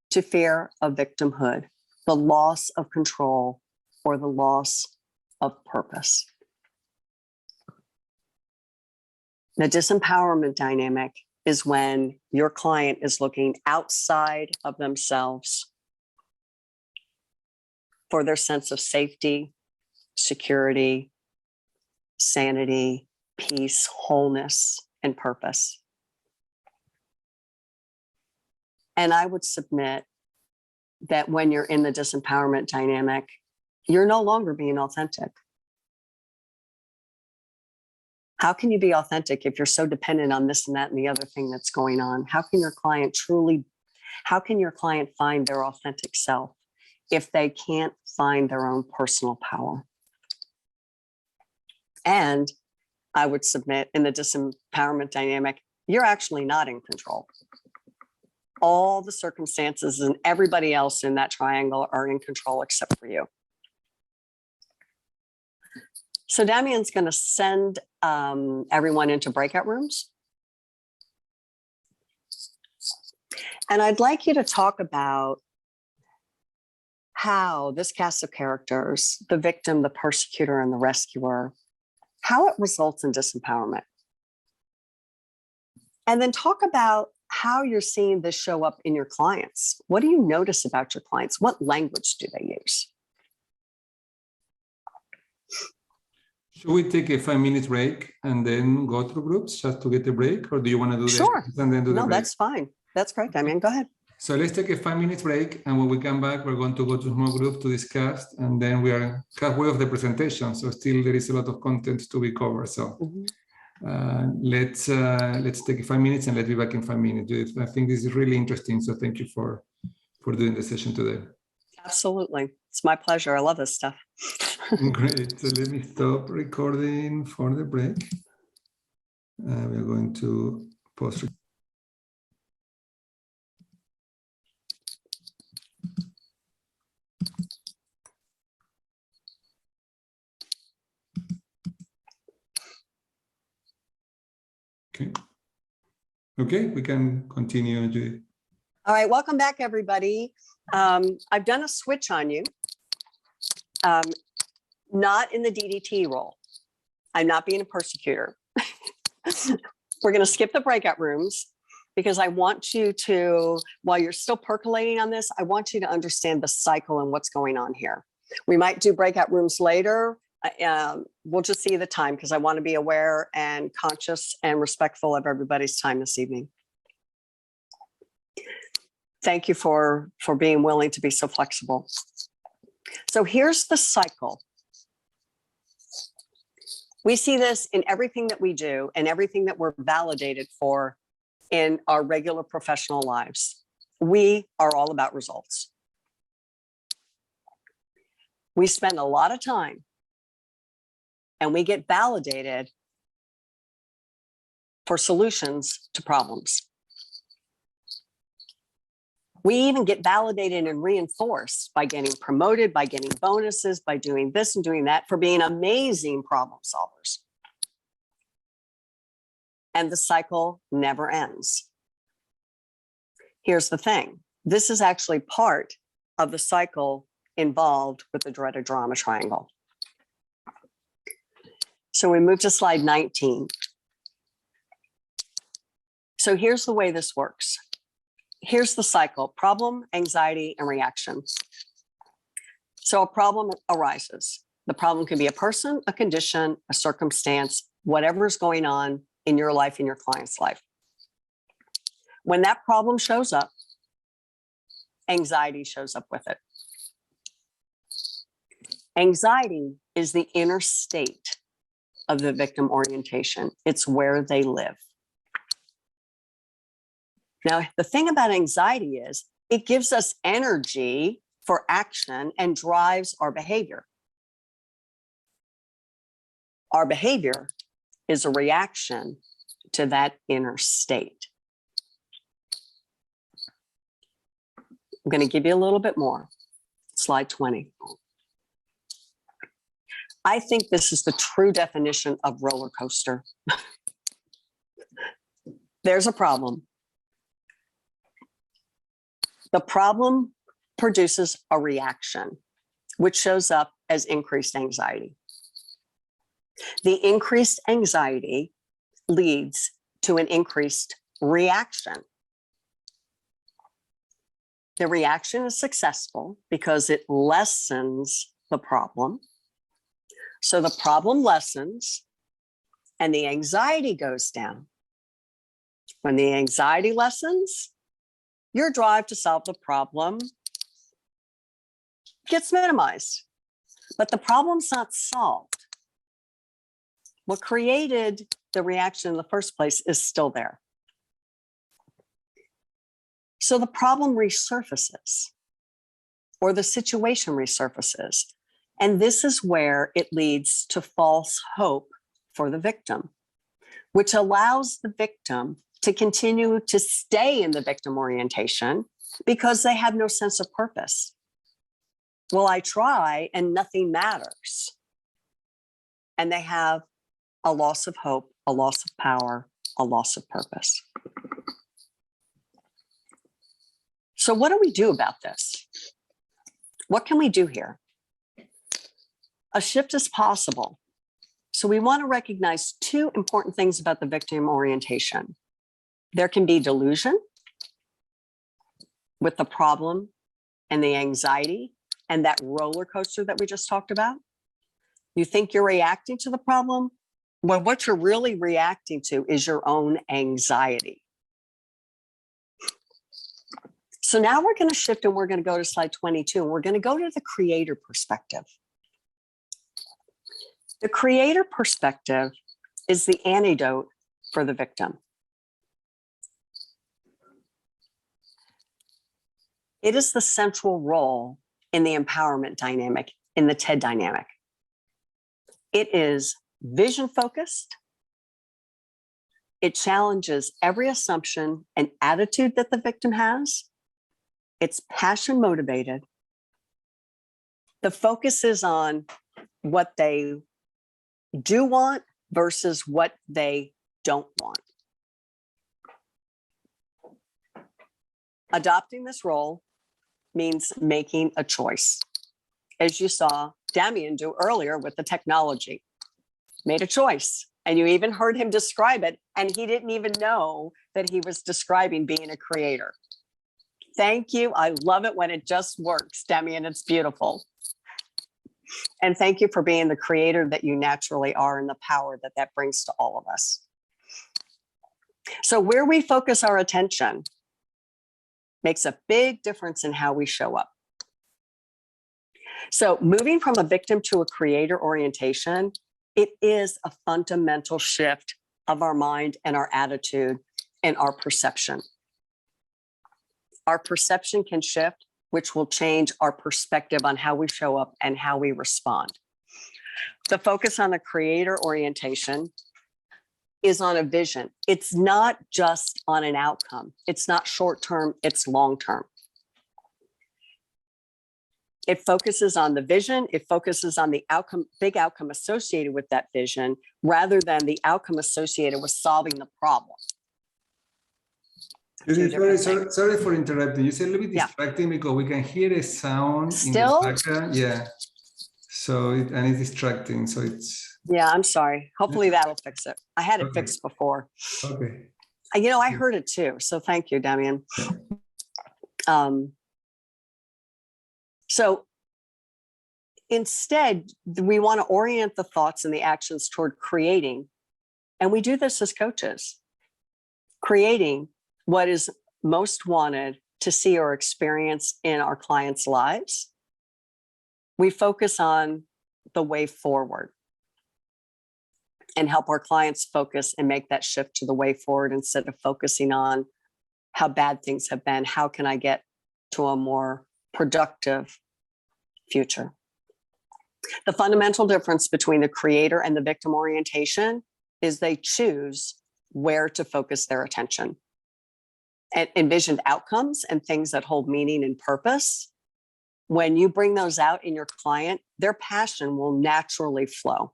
to fear of victimhood, the loss of control, or the loss of purpose. The disempowerment dynamic is when your client is looking outside of themselves for their sense of safety, security, sanity, peace, wholeness, and purpose. And I would submit that when you're in the disempowerment dynamic, you're no longer being authentic. How can you be authentic if you're so dependent on this and that and the other thing that's going on? How can your client find their authentic self if they can't find their own personal power? And I would submit in the disempowerment dynamic, you're actually not in control. All the circumstances and everybody else in that triangle are in control except for you. So Damien's going to send everyone into breakout rooms. And I'd like you to talk about how this cast of characters, the victim, the persecutor, and the rescuer, how it results in disempowerment. And then talk about how you're seeing this show up in your clients. What do you notice about your clients? What language do they use? Should we take a 5-minute break and then go through groups just to get a break? Or do you want to do Sure. this and then do the break? No, that's fine. That's great. Damian, go ahead. So let's take a 5-minute break. And when we come back, we're going to go to small group to discuss. And then we are halfway of the presentation. So still there is a lot of content to be covered. So let's take 5 minutes and let's be back in 5 minutes. Judith, I think this is really interesting. So thank you for doing the session today. Absolutely. It's my pleasure. I love this stuff. Great. So let me stop recording for the break. We are going to pause. Okay. Okay, we can continue, Judith. All right, welcome back, everybody. I've done a switch on you. Not in the DDT role. I'm not being a persecutor. We're going to skip the breakout rooms because I want you to, while you're still percolating on this, I want you to understand the cycle and what's going on here. We might do breakout rooms later. We'll just see the time because I want to be aware and conscious and respectful of everybody's time this evening. Thank you for being willing to be so flexible. So here's the cycle. We see this in everything that we do and everything that we're validated for in our regular professional lives. We are all about results. We spend a lot of time and we get validated for solutions to problems. We even get validated and reinforced by getting promoted, by getting bonuses, by doing this and doing that, for being amazing problem solvers. And the cycle never ends. Here's the thing. This is actually part of the cycle involved with the dreaded drama triangle. So we move to slide 19. So here's the way this works. Here's the cycle: problem, anxiety, and reaction. So a problem arises. The problem can be a person, a condition, a circumstance, whatever's going on in your life, in your client's life. When that problem shows up, anxiety shows up with it. Anxiety is the inner state of the victim orientation. It's where they live. Now, the thing about anxiety is it gives us energy for action and drives our behavior. Our behavior is a reaction to that inner state. I'm going to give you a little bit more. Slide 20. I think this is the true definition of roller coaster. There's a problem. The problem produces a reaction, which shows up as increased anxiety. The increased anxiety leads to an increased reaction. The reaction is successful because it lessens the problem. So the problem lessens and the anxiety goes down. When the anxiety lessens, your drive to solve the problem gets minimized, but the problem's not solved. What created the reaction in the first place is still there. So the problem resurfaces, or the situation resurfaces, and this is where it leads to false hope for the victim, which allows the victim to continue to stay in the victim orientation because they have no sense of purpose. Well, I try and nothing matters. And they have a loss of hope, a loss of power, a loss of purpose. So what do we do about this? What can we do here? A shift is possible. So we want to recognize two important things about the victim orientation. There can be delusion with the problem and the anxiety and that roller coaster that we just talked about. You think you're reacting to the problem. Well, what you're really reacting to is your own anxiety. So now we're going to shift and we're going to go to slide 22 and we're going to go to the creator perspective. The creator perspective is the antidote for the victim. It is the central role in the empowerment dynamic, in the TED dynamic. It is vision focused. It challenges every assumption and attitude that the victim has. It's passion motivated. The focus is on what they do want versus what they don't want. Adopting this role means making a choice. As you saw Damien do earlier with the technology, made a choice. And you even heard him describe it, and he didn't even know that he was describing being a creator. Thank you. I love it when it just works, Damien. It's beautiful. And thank you for being the creator that you naturally are and the power that that brings to all of us. So where we focus our attention makes a big difference in how we show up. So moving from a victim to a creator orientation, it is a fundamental shift of our mind and our attitude and our perception. Our perception can shift, which will change our perspective on how we show up and how we respond. The focus on the creator orientation is on a vision. It's not just on an outcome. It's not short-term, it's long-term. It focuses on the vision. It focuses on the outcome, big outcome associated with that vision, rather than the outcome associated with solving the problem. Sorry for interrupting. You said a little bit distracting because we can hear a sound Still? in the background. Yeah. So, and it's distracting. So it's. Yeah, I'm sorry. Hopefully that'll fix it. I had it fixed before. Okay. You know, I heard it too. So thank you, Damien. So instead, we want to orient the thoughts and the actions toward creating. And we do this as coaches, creating what is most wanted to see or experience in our clients' lives. We focus on the way forward and help our clients focus and make that shift to the way forward instead of focusing on how bad things have been. How can I get to a more productive future? The fundamental difference between the creator and the victim orientation is they choose where to focus their attention. And envisioned outcomes and things that hold meaning and purpose, when you bring those out in your client, their passion will naturally flow.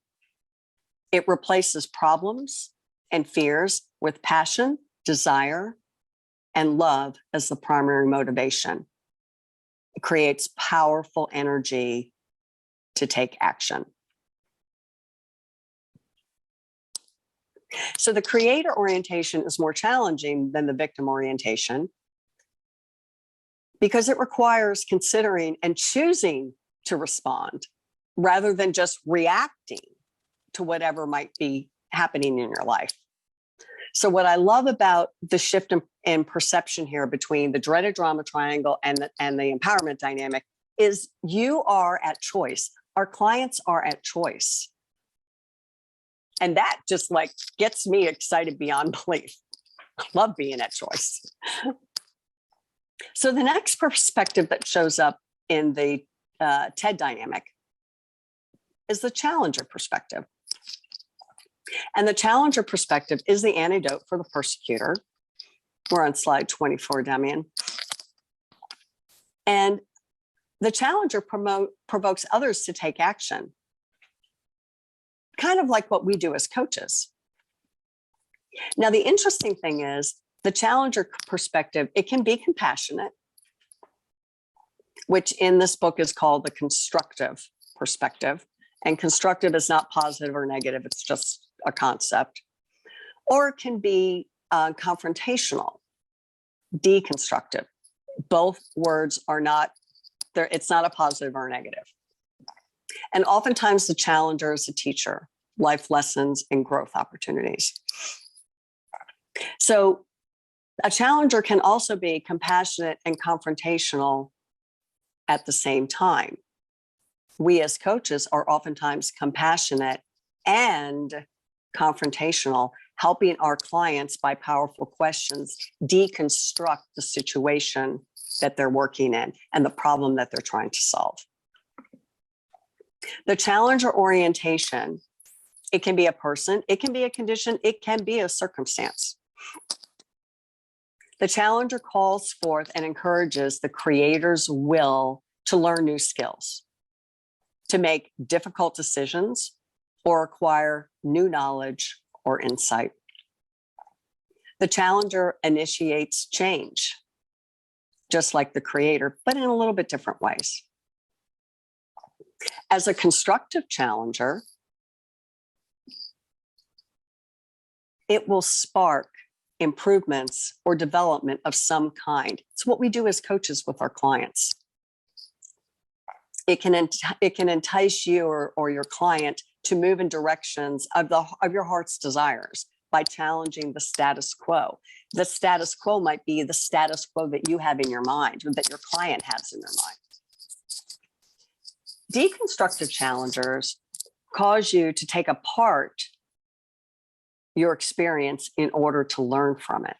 It replaces problems and fears with passion, desire, and love as the primary motivation. It creates powerful energy to take action. So the creator orientation is more challenging than the victim orientation because it requires considering and choosing to respond rather than just reacting to whatever might be happening in your life. So what I love about the shift in perception here between the dreaded drama triangle and the empowerment dynamic is you are at choice. Our clients are at choice. And that just like gets me excited beyond belief. I love being at choice. So the next perspective that shows up in the TED dynamic is the challenger perspective. And the challenger perspective is the antidote for the persecutor. We're on slide 24, Damien. And the challenger provokes others to take action, kind of like what we do as coaches. Now, the interesting thing is the challenger perspective, it can be compassionate, which in this book is called the constructive perspective. And constructive is not positive or negative, it's just a concept. Or it can be confrontational, deconstructive. Both words are not there, it's not a positive or a negative. And oftentimes the challenger is a teacher, life lessons and growth opportunities. So a challenger can also be compassionate and confrontational at the same time. We as coaches are oftentimes compassionate and confrontational, helping our clients by powerful questions deconstruct the situation that they're working in and the problem that they're trying to solve. The challenger orientation, it can be a person, it can be a condition, it can be a circumstance. The challenger calls forth and encourages the creator's will to learn new skills, to make difficult decisions, or acquire new knowledge or insight. The challenger initiates change, just like the creator, but in a little bit different ways. As a constructive challenger, it will spark improvements or development of some kind. It's what we do as coaches with our clients. It can entice you or your client to move in directions of your heart's desires by challenging the status quo. The status quo might be the status quo that you have in your mind or that your client has in their mind. Deconstructive challengers cause you to take apart your experience in order to learn from it.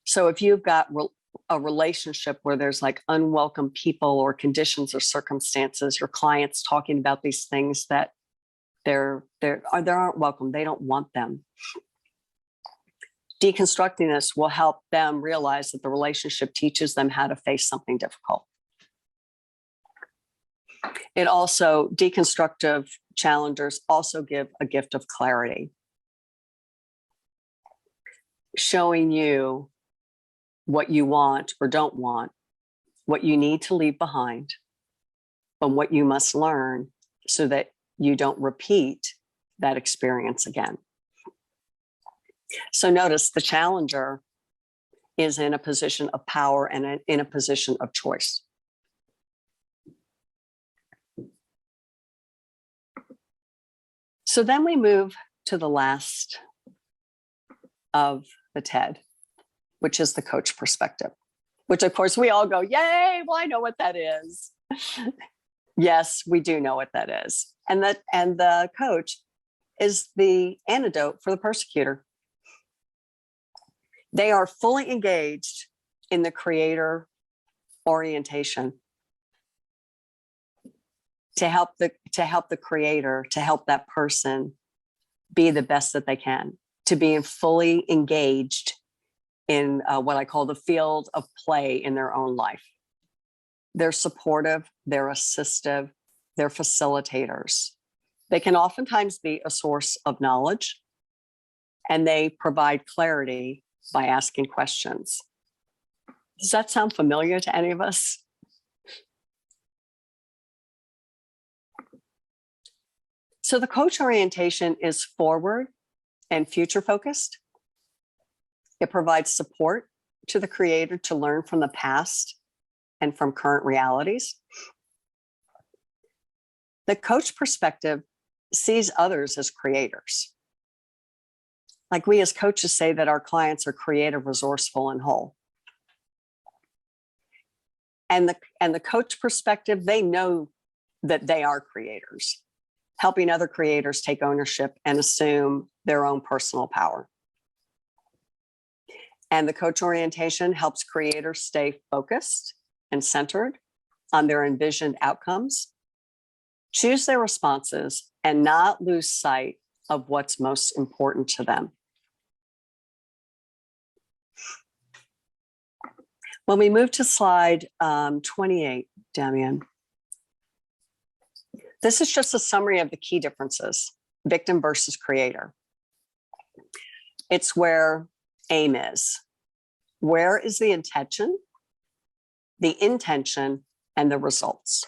So if you've got a relationship where there's like unwelcome people or conditions or circumstances, your clients talking about these things that they aren't welcome, they don't want them. Deconstructing this will help them realize that the relationship teaches them how to face something difficult. It also, deconstructive challengers also give a gift of clarity, showing you what you want or don't want, what you need to leave behind, and what you must learn so that you don't repeat that experience again. So notice the challenger is in a position of power and in a position of choice. So then we move to the last of the TED, which is the coach perspective, which of course we all go, yay, well, I know what that is. Yes, we do know what that is. And the coach is the antidote for the persecutor. They are fully engaged in the creator orientation to help the creator, to help that person be the best that they can, to be fully engaged in what I call the field of play in their own life. They're supportive, they're assistive, they're facilitators. They can oftentimes be a source of knowledge, and they provide clarity by asking questions. Does that sound familiar to any of us? So the coach orientation is forward and future focused. It provides support to the creator to learn from the past and from current realities. The coach perspective sees others as creators. Like we as coaches say that our clients are creative, resourceful, and whole. And the coach perspective, they know that they are creators, helping other creators take ownership and assume their own personal power. And the coach orientation helps creators stay focused and centered on their envisioned outcomes, choose their responses, and not lose sight of what's most important to them. When we move to slide 28, Damian, this is just a summary of the key differences, victim versus creator. It's where aim is. Where is the intention, and the results?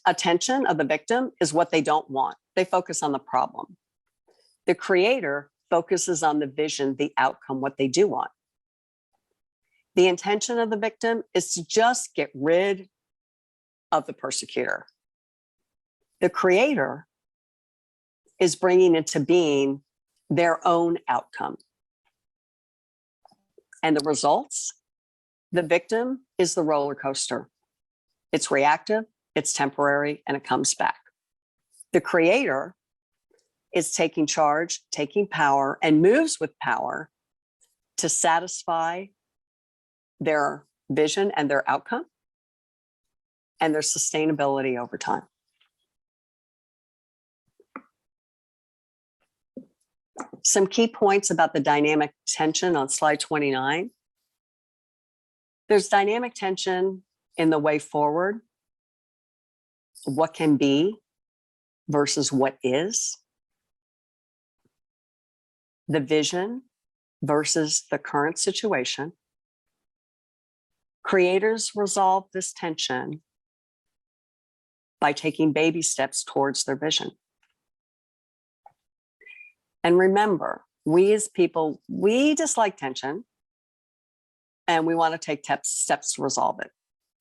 Attention of the victim is what they don't want. They focus on the problem. The creator focuses on the vision, the outcome, what they do want. The intention of the victim is to just get rid of the persecutor. The creator is bringing into being their own outcome. And the results, the victim is the roller coaster. It's reactive, it's temporary, and it comes back. The creator is taking charge, taking power, and moves with power to satisfy their vision and their outcome and their sustainability over time. Some key points about the dynamic tension on slide 29. There's dynamic tension in the way forward, what can be versus what is, the vision versus the current situation. Creators resolve this tension by taking baby steps towards their vision. And remember, we as people, we dislike tension and we want to take steps to resolve it.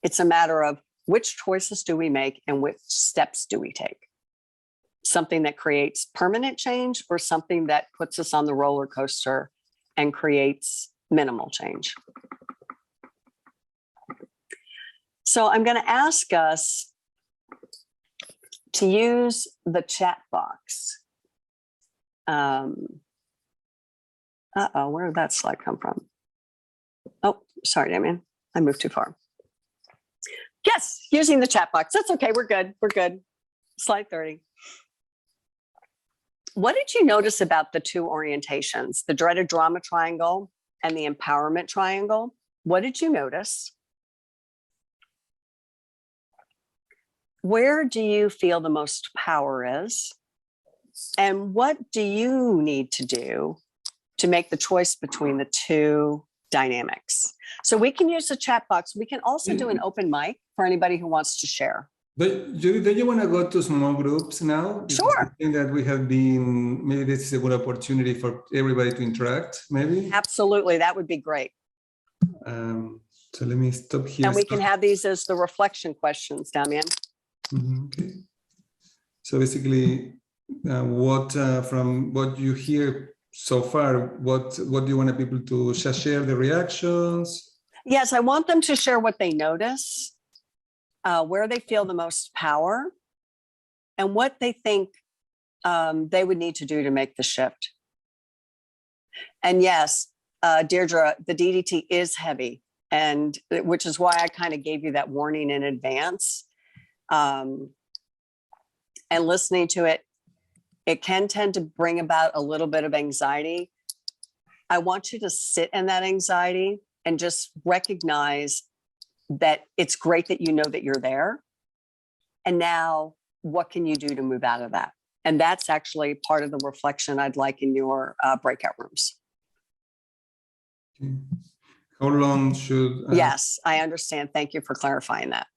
It's a matter of which choices do we make and which steps do we take? Something that creates permanent change or something that puts us on the roller coaster and creates minimal change. So I'm going to ask us to use the chat box. Where did that slide come from? Oh, sorry, Damien. I moved too far. Yes, using the chat box. That's okay. We're good. We're good. Slide 30. What did you notice about the two orientations, the dreaded drama triangle and the empowerment triangle? What did you notice? Where do you feel the most power is? And what do you need to do to make the choice between the two dynamics? So we can use the chat box. We can also do an open mic for anybody who wants to share. But do you want to go to small groups now? Because sure. I think that we have been, maybe this is a good opportunity for everybody to interact, maybe? Absolutely. That would be great. So let me stop here. And we can have these as the reflection questions, Damien. Okay. So basically, from what you hear so far, what do you want people to share the reactions? Yes, I want them to share what they notice, where they feel the most power, and what they think they would need to do to make the shift. And yes, Deirdre, the DDT is heavy, and which is why I kind of gave you that warning in advance. And listening to it, it can tend to bring about a little bit of anxiety. I want you to sit in that anxiety and just recognize that it's great that you know that you're there. And now, what can you do to move out of that? And that's actually part of the reflection I'd like in your breakout rooms. Okay. How long should... Yes, I understand. Thank you for clarifying that.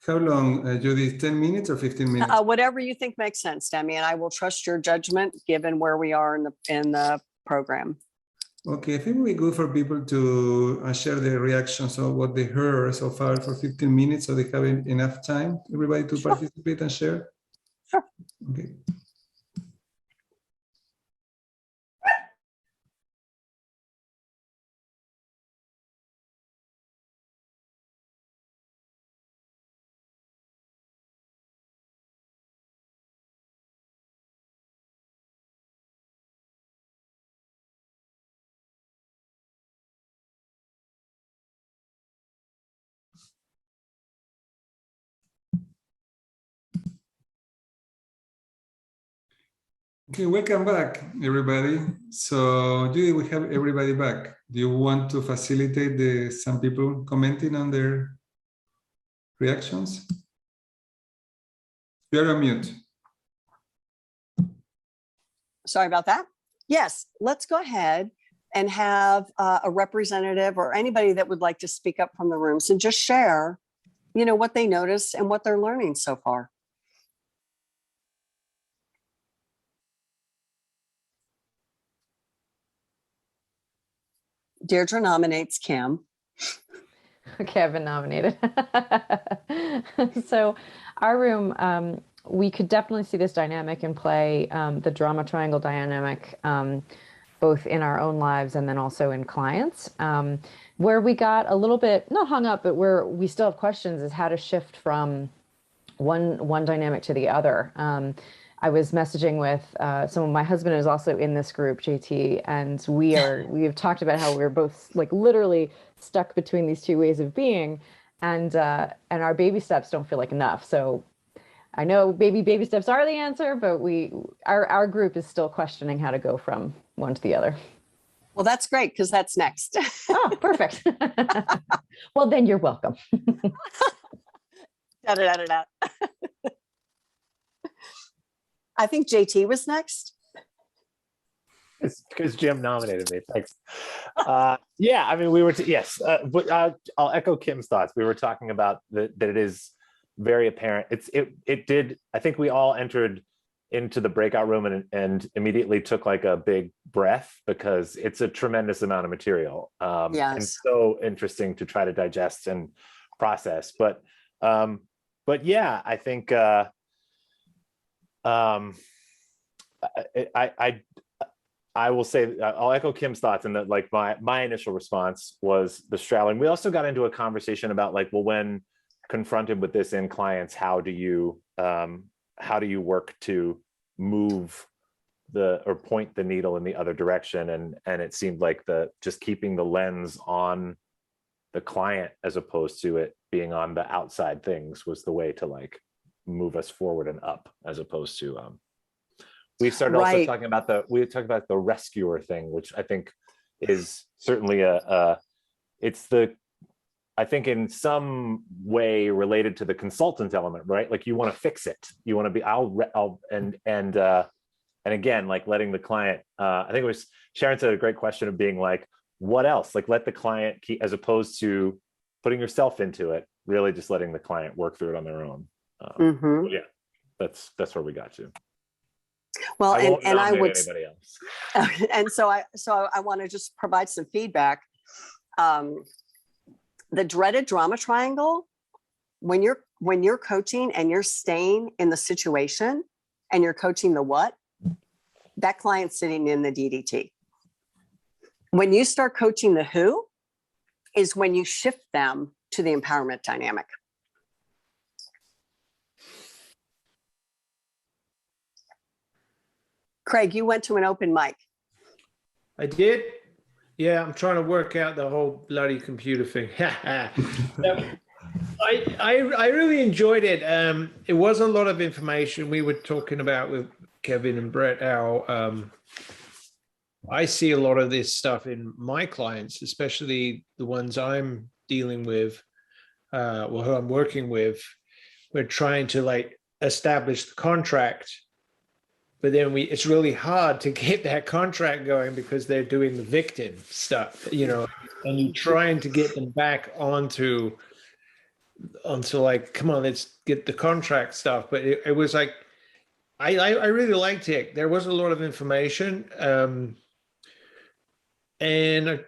How long, Judith, 10 minutes or 15 minutes? Whatever you think makes sense, Demi, and I will trust your judgment given where we are in the program. Okay, I think we're good for people to share their reactions of what they heard so far for 15 minutes, so they have enough time, everybody to participate and share. Sure. Okay. Okay, welcome back, everybody. So, Judy, we have everybody back. Do you want to facilitate some people commenting on their reactions? You're on mute. Sorry about that. Yes, let's go ahead and have a representative or anybody that would like to speak up from the rooms and just share what they notice and what they're learning so far. Deirdre nominates Kim. Okay, I've been nominated. So our room, we could definitely see this dynamic in play, the drama triangle dynamic, both in our own lives and then also in clients. Where we got a little bit, not hung up, but where we still have questions is how to shift from one dynamic to the other. I was messaging with someone, my husband is also in this group, JT, and we have talked about how we're both like literally stuck between these two ways of being, and our baby steps don't feel like enough. So I know baby steps are the answer, but our group is still questioning how to go from one to the other. Well, that's great, because that's next. Oh, perfect. Well, then you're welcome. Da-da-da-da-da. I think JT was next. It's because Jim nominated me. Thanks. Yeah, I mean, we were, yes, but I'll echo Kim's thoughts. We were talking about that it is very apparent. It did, I think we all entered into the breakout room and immediately took like a big breath, because it's a tremendous amount of material. Yes. And so interesting to try to digest and process. But yeah, I think I will say, I'll echo Kim's thoughts, and that like my initial response was the straddling. We also got into a conversation about like, well, when confronted with this in clients, how do you work to move or point the needle in the other direction? And it seemed like just keeping the lens on the client as opposed to it being on the outside things was the way to like move us forward and up, as opposed to we started also talking about the rescuer thing, which I think is certainly I think in some way related to the consultant element, right? Like you want to fix it, you want to be and again, like letting the client, I think it was Sharon said a great question of being like, what else? Like let the client keep, as opposed to putting yourself into it, really just letting the client work through it on their own. Yeah, that's where we got to. Well, and I would, anybody else. And so I want to just provide some feedback. The dreaded drama triangle, when you're coaching and you're staying in the situation and you're coaching the what, that client's sitting in the DDT. When you start coaching the who is when you shift them to the empowerment dynamic. Craig, you went to an open mic. I did. Yeah, I'm trying to work out the whole bloody computer thing. I really enjoyed it. It was a lot of information. We were talking about with Kevin and Brett how I see a lot of this stuff in my clients, especially the ones I'm dealing with, or who I'm working with. We're trying to like establish the contract, but then it's really hard to get that contract going because they're doing the victim stuff, and you're trying to get them back onto like, come on, let's get the contract stuff. But it was like, I really liked it. There was a lot of information. And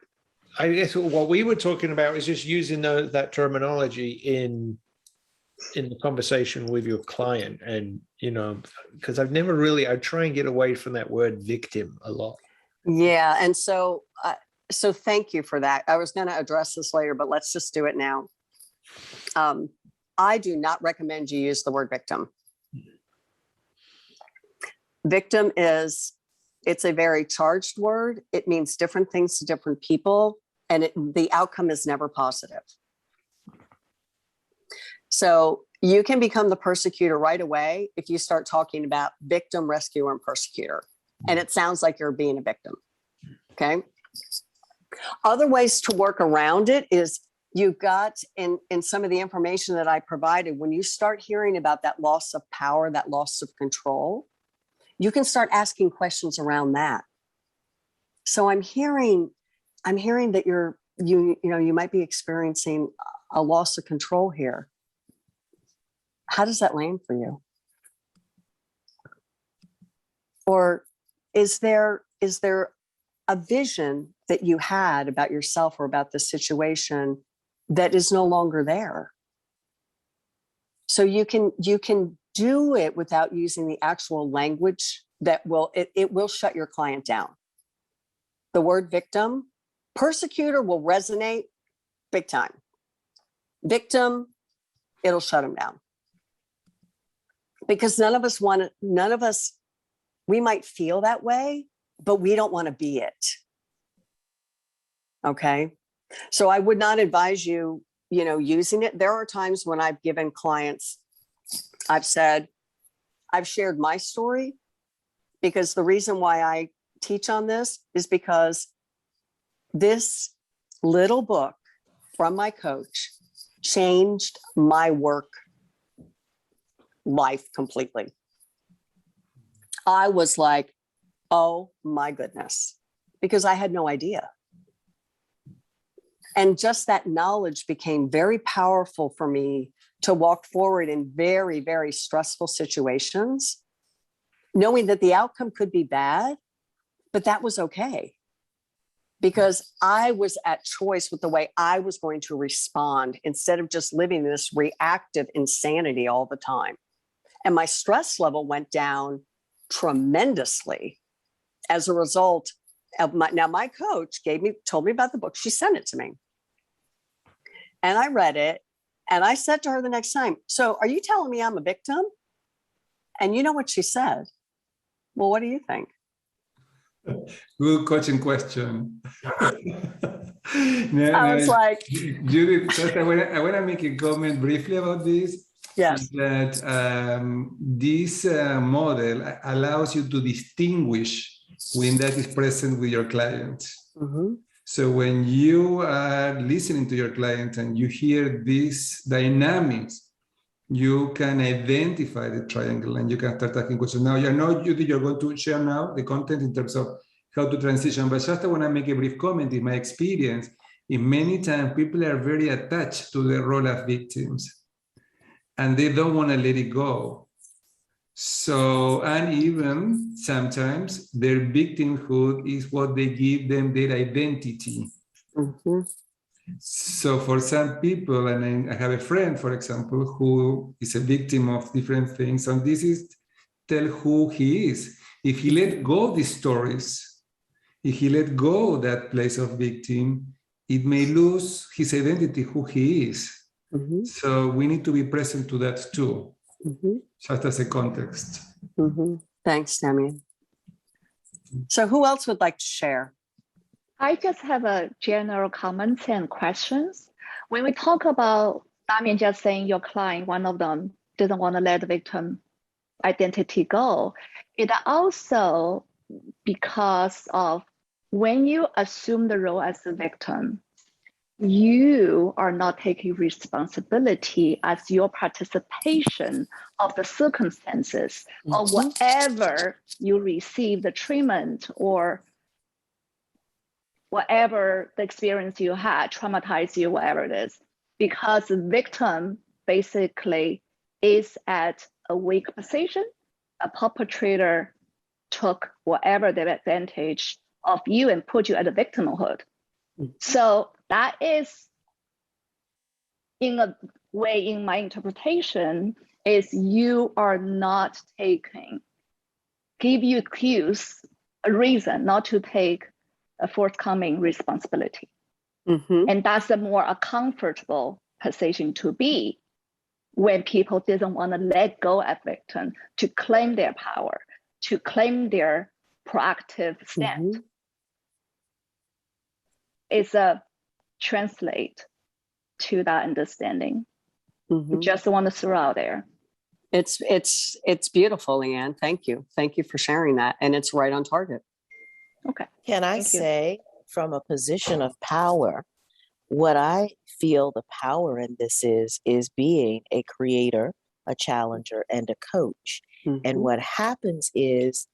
I guess what we were talking about is just using that terminology in the conversation with your client, and because I try and get away from that word victim a lot. Yeah, and so thank you for that. I was going to address this later, but let's just do it now. I do not recommend you use the word victim. Victim it's a very charged word. It means different things to different people, and the outcome is never positive. So you can become the persecutor right away if you start talking about victim, rescuer, and persecutor. And it sounds like you're being a victim. Okay. Other ways to work around it is you've got in some of the information that I provided, when you start hearing about that loss of power, that loss of control, you can start asking questions around that. So I'm hearing that you might be experiencing a loss of control here. How does that land for you? Or is there a vision that you had about yourself or about the situation that is no longer there? So you can do it without using the actual language that it will shut your client down. The word victim, persecutor will resonate big time. Victim, it'll shut them down. Because none of us, we might feel that way, but we don't want to be it. Okay. So I would not advise you, using it. There are times when I've given clients, I've shared my story, because the reason why I teach on this is because this little book from my coach changed my work life completely. I was like, oh my goodness, because I had no idea. And just that knowledge became very powerful for me to walk forward in very, very stressful situations, knowing that the outcome could be bad, but that was okay. Because I was at choice with the way I was going to respond instead of just living this reactive insanity all the time. And my stress level went down tremendously as a result of my coach told me about the book. She sent it to me. And I read it. And I said to her the next time, so are you telling me I'm a victim? And you know what she said? Well, what do you think? Good coaching question. I was like, Judith, just I want to make a comment briefly about this. Yes. That this model allows you to distinguish when that is present with your client. Mm-hmm. So when you are listening to your client and you hear these dynamics, you can identify the triangle and you can start asking questions. Now, you're going to share now the content in terms of how to transition, but just I want to make a brief comment. In my experience, in many times people are very attached to the role of victims and they don't want to let it go. So, and even sometimes their victimhood is what they give them their identity. Mm-hmm. So for some people, and I have a friend, for example, who is a victim of different things, and this is tell who he is. If he let go of these stories, if he let go of that place of victim, it may lose his identity, who he is. Mm-hmm. So we need to be present to that too, just as a context. Mm-hmm. Thanks, Damian. So who else would like to share? I just have a general comments and questions. When we talk about Damian just saying your client, one of them didn't want to let the victim identity go, it also because of when you assume the role as the victim, you are not taking responsibility as your participation of the circumstances of whatever you receive, the treatment or whatever the experience you had, traumatized you, whatever it is, because the victim basically is at a weak position. A perpetrator took whatever the advantage of you and put you at a victimhood. So that is, in a way, in my interpretation, is you are not give you cues, a reason not to take a forthcoming responsibility. Mm-hmm. And that's a comfortable position to be when people didn't want to let go of victim to claim their power, to claim their proactive stand. Mm-hmm. It's a translate to that understanding. Mm-hmm. Just want to throw out there. It's beautiful, Leanne. Thank you. Thank you for sharing that. And it's right on target. Okay. Can I say from a position of power, what I feel the power in this is being a creator, a challenger, and a coach. Mm-hmm. And what happens is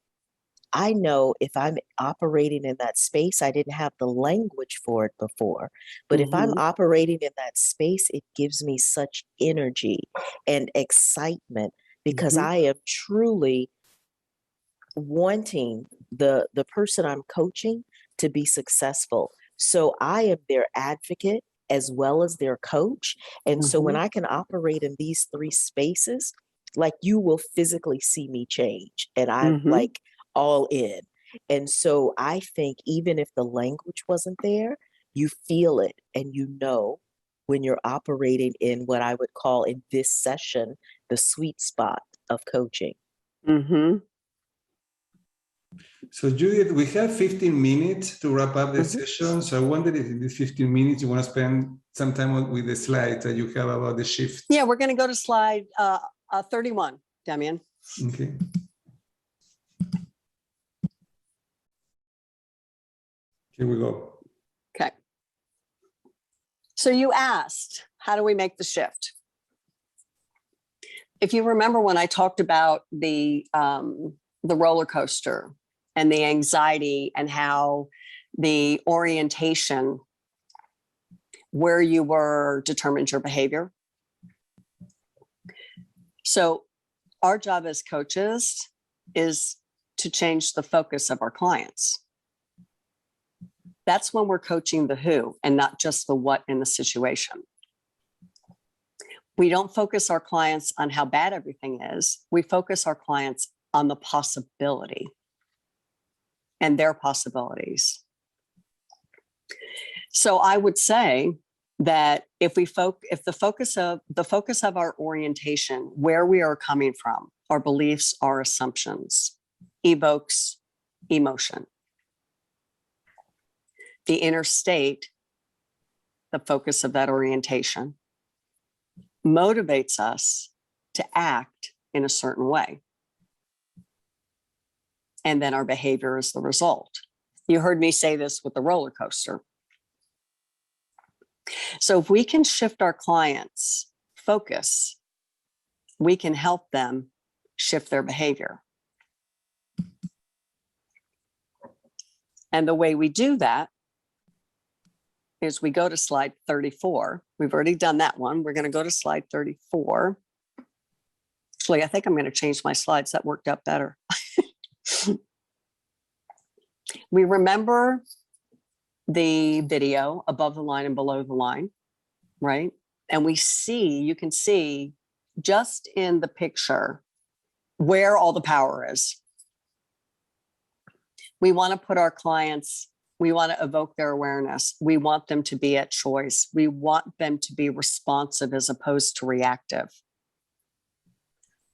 I know if I'm operating in that space, I didn't have the language for it before. But if I'm operating in that space, it gives me such energy and excitement because I am truly wanting the person I'm coaching to be successful. So I am their advocate as well as their coach. And so when I can operate in these three spaces, like you will physically see me change. And I'm like all in. And so I think even if the language wasn't there, you feel it and you know when you're operating in what I would call in this session, the sweet spot of coaching. So Judith, we have 15 minutes to wrap up the session. So I wondered if in these 15 minutes you want to spend some time with the slides that you have about the shift. Yeah, we're going to go to slide 31, Damian. Okay. Here we go. Okay. So you asked, how do we make the shift? If you remember when I talked about the roller coaster and the anxiety and how the orientation where you were determined your behavior. So our job as coaches is to change the focus of our clients. That's when we're coaching the who and not just the what in the situation. We don't focus our clients on how bad everything is. We focus our clients on the possibility and their possibilities. So I would say that if the focus of our orientation, where we are coming from, our beliefs, our assumptions, evokes emotion. The inner state, the focus of that orientation, motivates us to act in a certain way. And then our behavior is the result. You heard me say this with the roller coaster. So if we can shift our clients' focus, we can help them shift their behavior. And the way we do that is we go to slide 34. We've already done that one. We're going to go to slide 34. Actually, I think I'm going to change my slides. That worked out better. We remember the video above the line and below the line, right? And you can see just in the picture where all the power is. We want to put our clients, we want to evoke their awareness. We want them to be at choice. We want them to be responsive as opposed to reactive.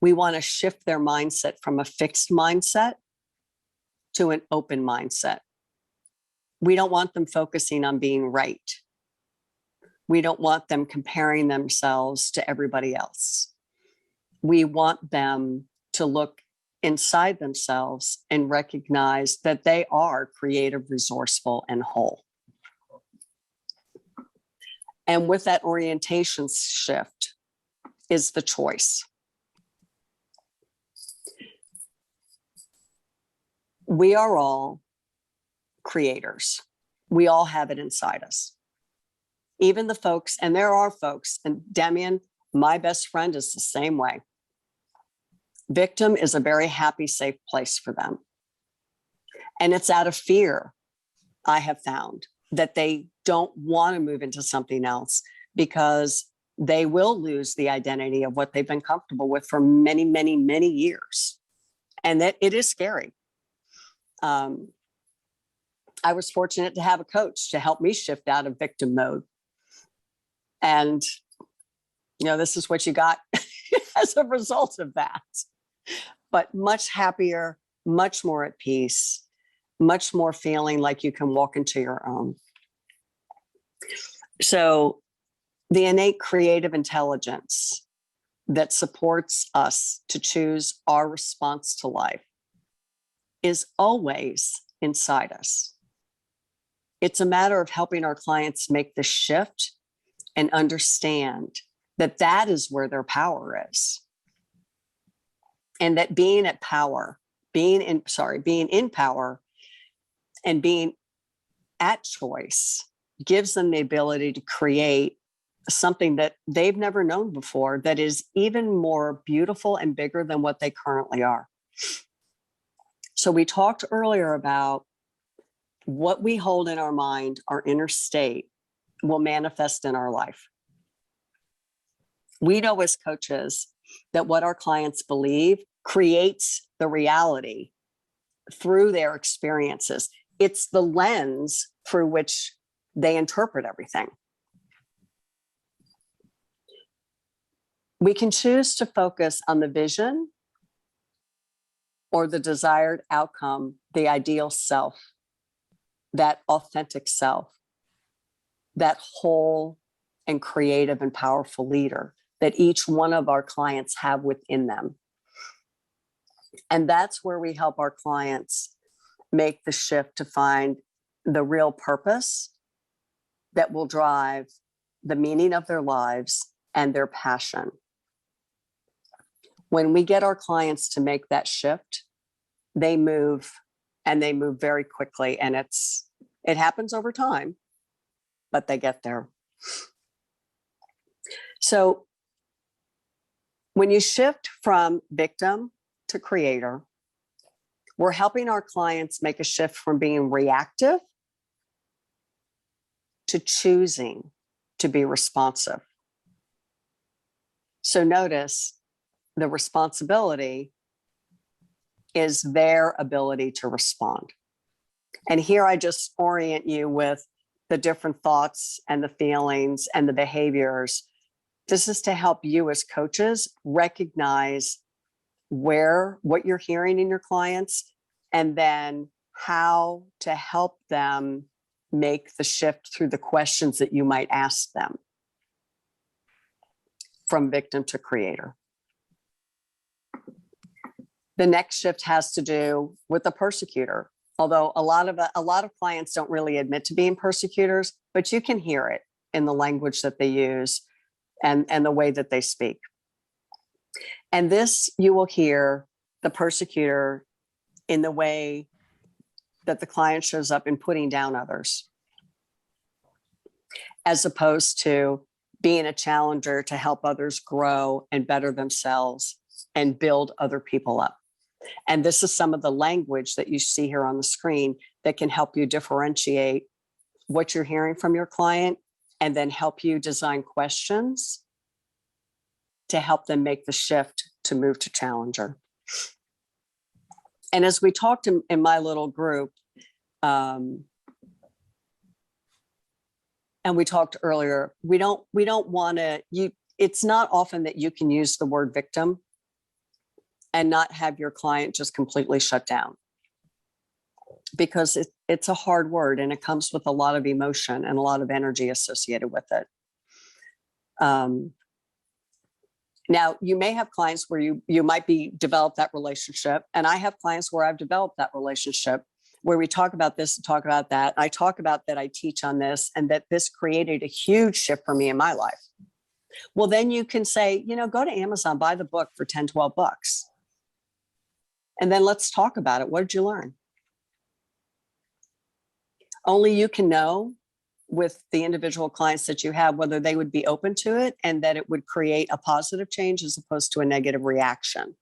We want to shift their mindset from a fixed mindset to an open mindset. We don't want them focusing on being right. We don't want them comparing themselves to everybody else. We want them to look inside themselves and recognize that they are creative, resourceful, and whole. And with that orientation shift is the choice. We are all creators. We all have it inside us. Even the folks, and there are folks, and Damian, my best friend, is the same way. Victim is a very happy, safe place for them. And it's out of fear, I have found, that they don't want to move into something else because they will lose the identity of what they've been comfortable with for many, many, many years. And that it is scary. I was fortunate to have a coach to help me shift out of victim mode. And, this is what you got as a result of that. But much happier, much more at peace, much more feeling like you can walk into your own. So the innate creative intelligence that supports us to choose our response to life is always inside us. It's a matter of helping our clients make the shift and understand that that is where their power is. And that being at power being in power and being at choice gives them the ability to create something that they've never known before that is even more beautiful and bigger than what they currently are. So we talked earlier about what we hold in our mind, our inner state, will manifest in our life. We know as coaches that what our clients believe creates the reality through their experiences. It's the lens through which they interpret everything. We can choose to focus on the vision or the desired outcome, the ideal self, that authentic self, that whole and creative and powerful leader that each one of our clients have within them. And that's where we help our clients make the shift to find the real purpose that will drive the meaning of their lives and their passion. When we get our clients to make that shift, they move, and they move very quickly. And it happens over time, but they get there. So when you shift from victim to creator, we're helping our clients make a shift from being reactive to choosing to be responsive. So notice the responsibility is their ability to respond. And here I just orient you with the different thoughts and the feelings and the behaviors. This is to help you as coaches recognize what you're hearing in your clients, and then how to help them make the shift through the questions that you might ask them from victim to creator. The next shift has to do with the persecutor. Although a lot of clients don't really admit to being persecutors, but you can hear it in the language that they use and the way that they speak. And this, you will hear the persecutor in the way that the client shows up in putting down others, as opposed to being a challenger to help others grow and better themselves and build other people up. And this is some of the language that you see here on the screen that can help you differentiate what you're hearing from your client, and then help you design questions to help them make the shift to move to challenger. And as we talked in my little group, and we talked earlier, we don't want to, it's not often that you can use the word victim and not have your client just completely shut down, because it's a hard word and it comes with a lot of emotion and a lot of energy associated with it. Now, you may have clients where you might be develop that relationship, and I have clients where I've developed that relationship, where we talk about this and talk about that. I talk about that I teach on this, and that this created a huge shift for me in my life. Well, then you can say, go to Amazon, buy the book for $10, $12. And then let's talk about it. What did you learn? Only you can know with the individual clients that you have whether they would be open to it and that it would create a positive change as opposed to a negative reaction.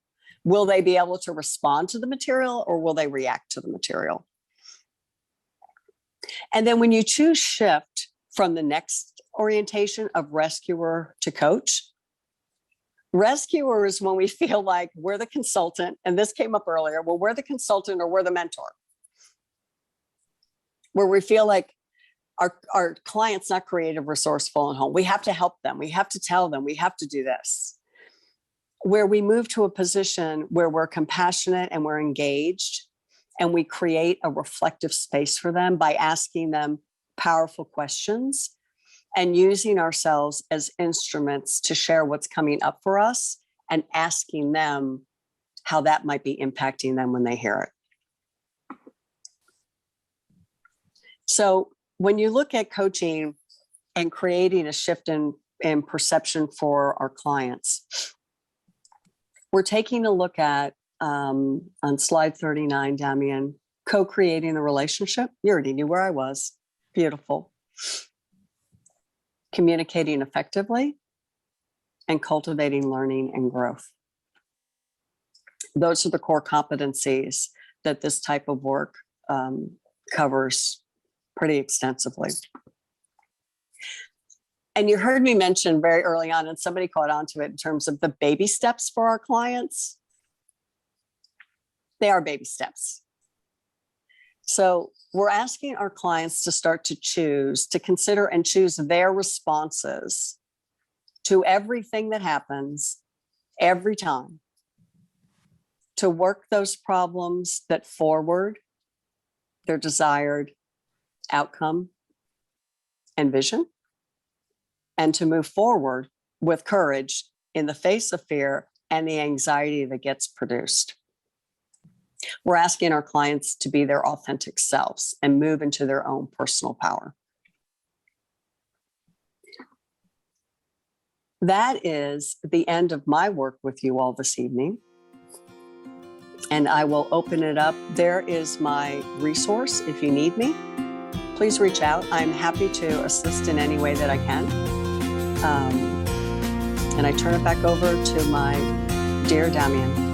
Will they be able to respond to the material, or will they react to the material? And then when you choose shift from the next orientation of rescuer to coach, rescuer is when we feel like we're the consultant, and this came up earlier. Well, we're the consultant or we're the mentor, where we feel like our client's not creative, resourceful, and home. We have to help them. We have to tell them. We have to do this. Where we move to a position where we're compassionate and we're engaged, and we create a reflective space for them by asking them powerful questions and using ourselves as instruments to share what's coming up for us and asking them how that might be impacting them when they hear it. So when you look at coaching and creating a shift in perception for our clients, we're taking a look at on slide 39, Damian, co-creating the relationship. You already knew where I was. Beautiful. Communicating effectively and cultivating learning and growth. Those are the core competencies that this type of work covers pretty extensively. And you heard me mention very early on, and somebody caught on to it in terms of the baby steps for our clients. They are baby steps. So we're asking our clients to start to choose, to consider and choose their responses to everything that happens every time, to work those problems that forward their desired outcome and vision, and to move forward with courage in the face of fear and the anxiety that gets produced. We're asking our clients to be their authentic selves and move into their own personal power. That is the end of my work with you all this evening. And I will open it up. There is my resource if you need me. Please reach out. I'm happy to assist in any way that I can. And I turn it back over to my dear Damian.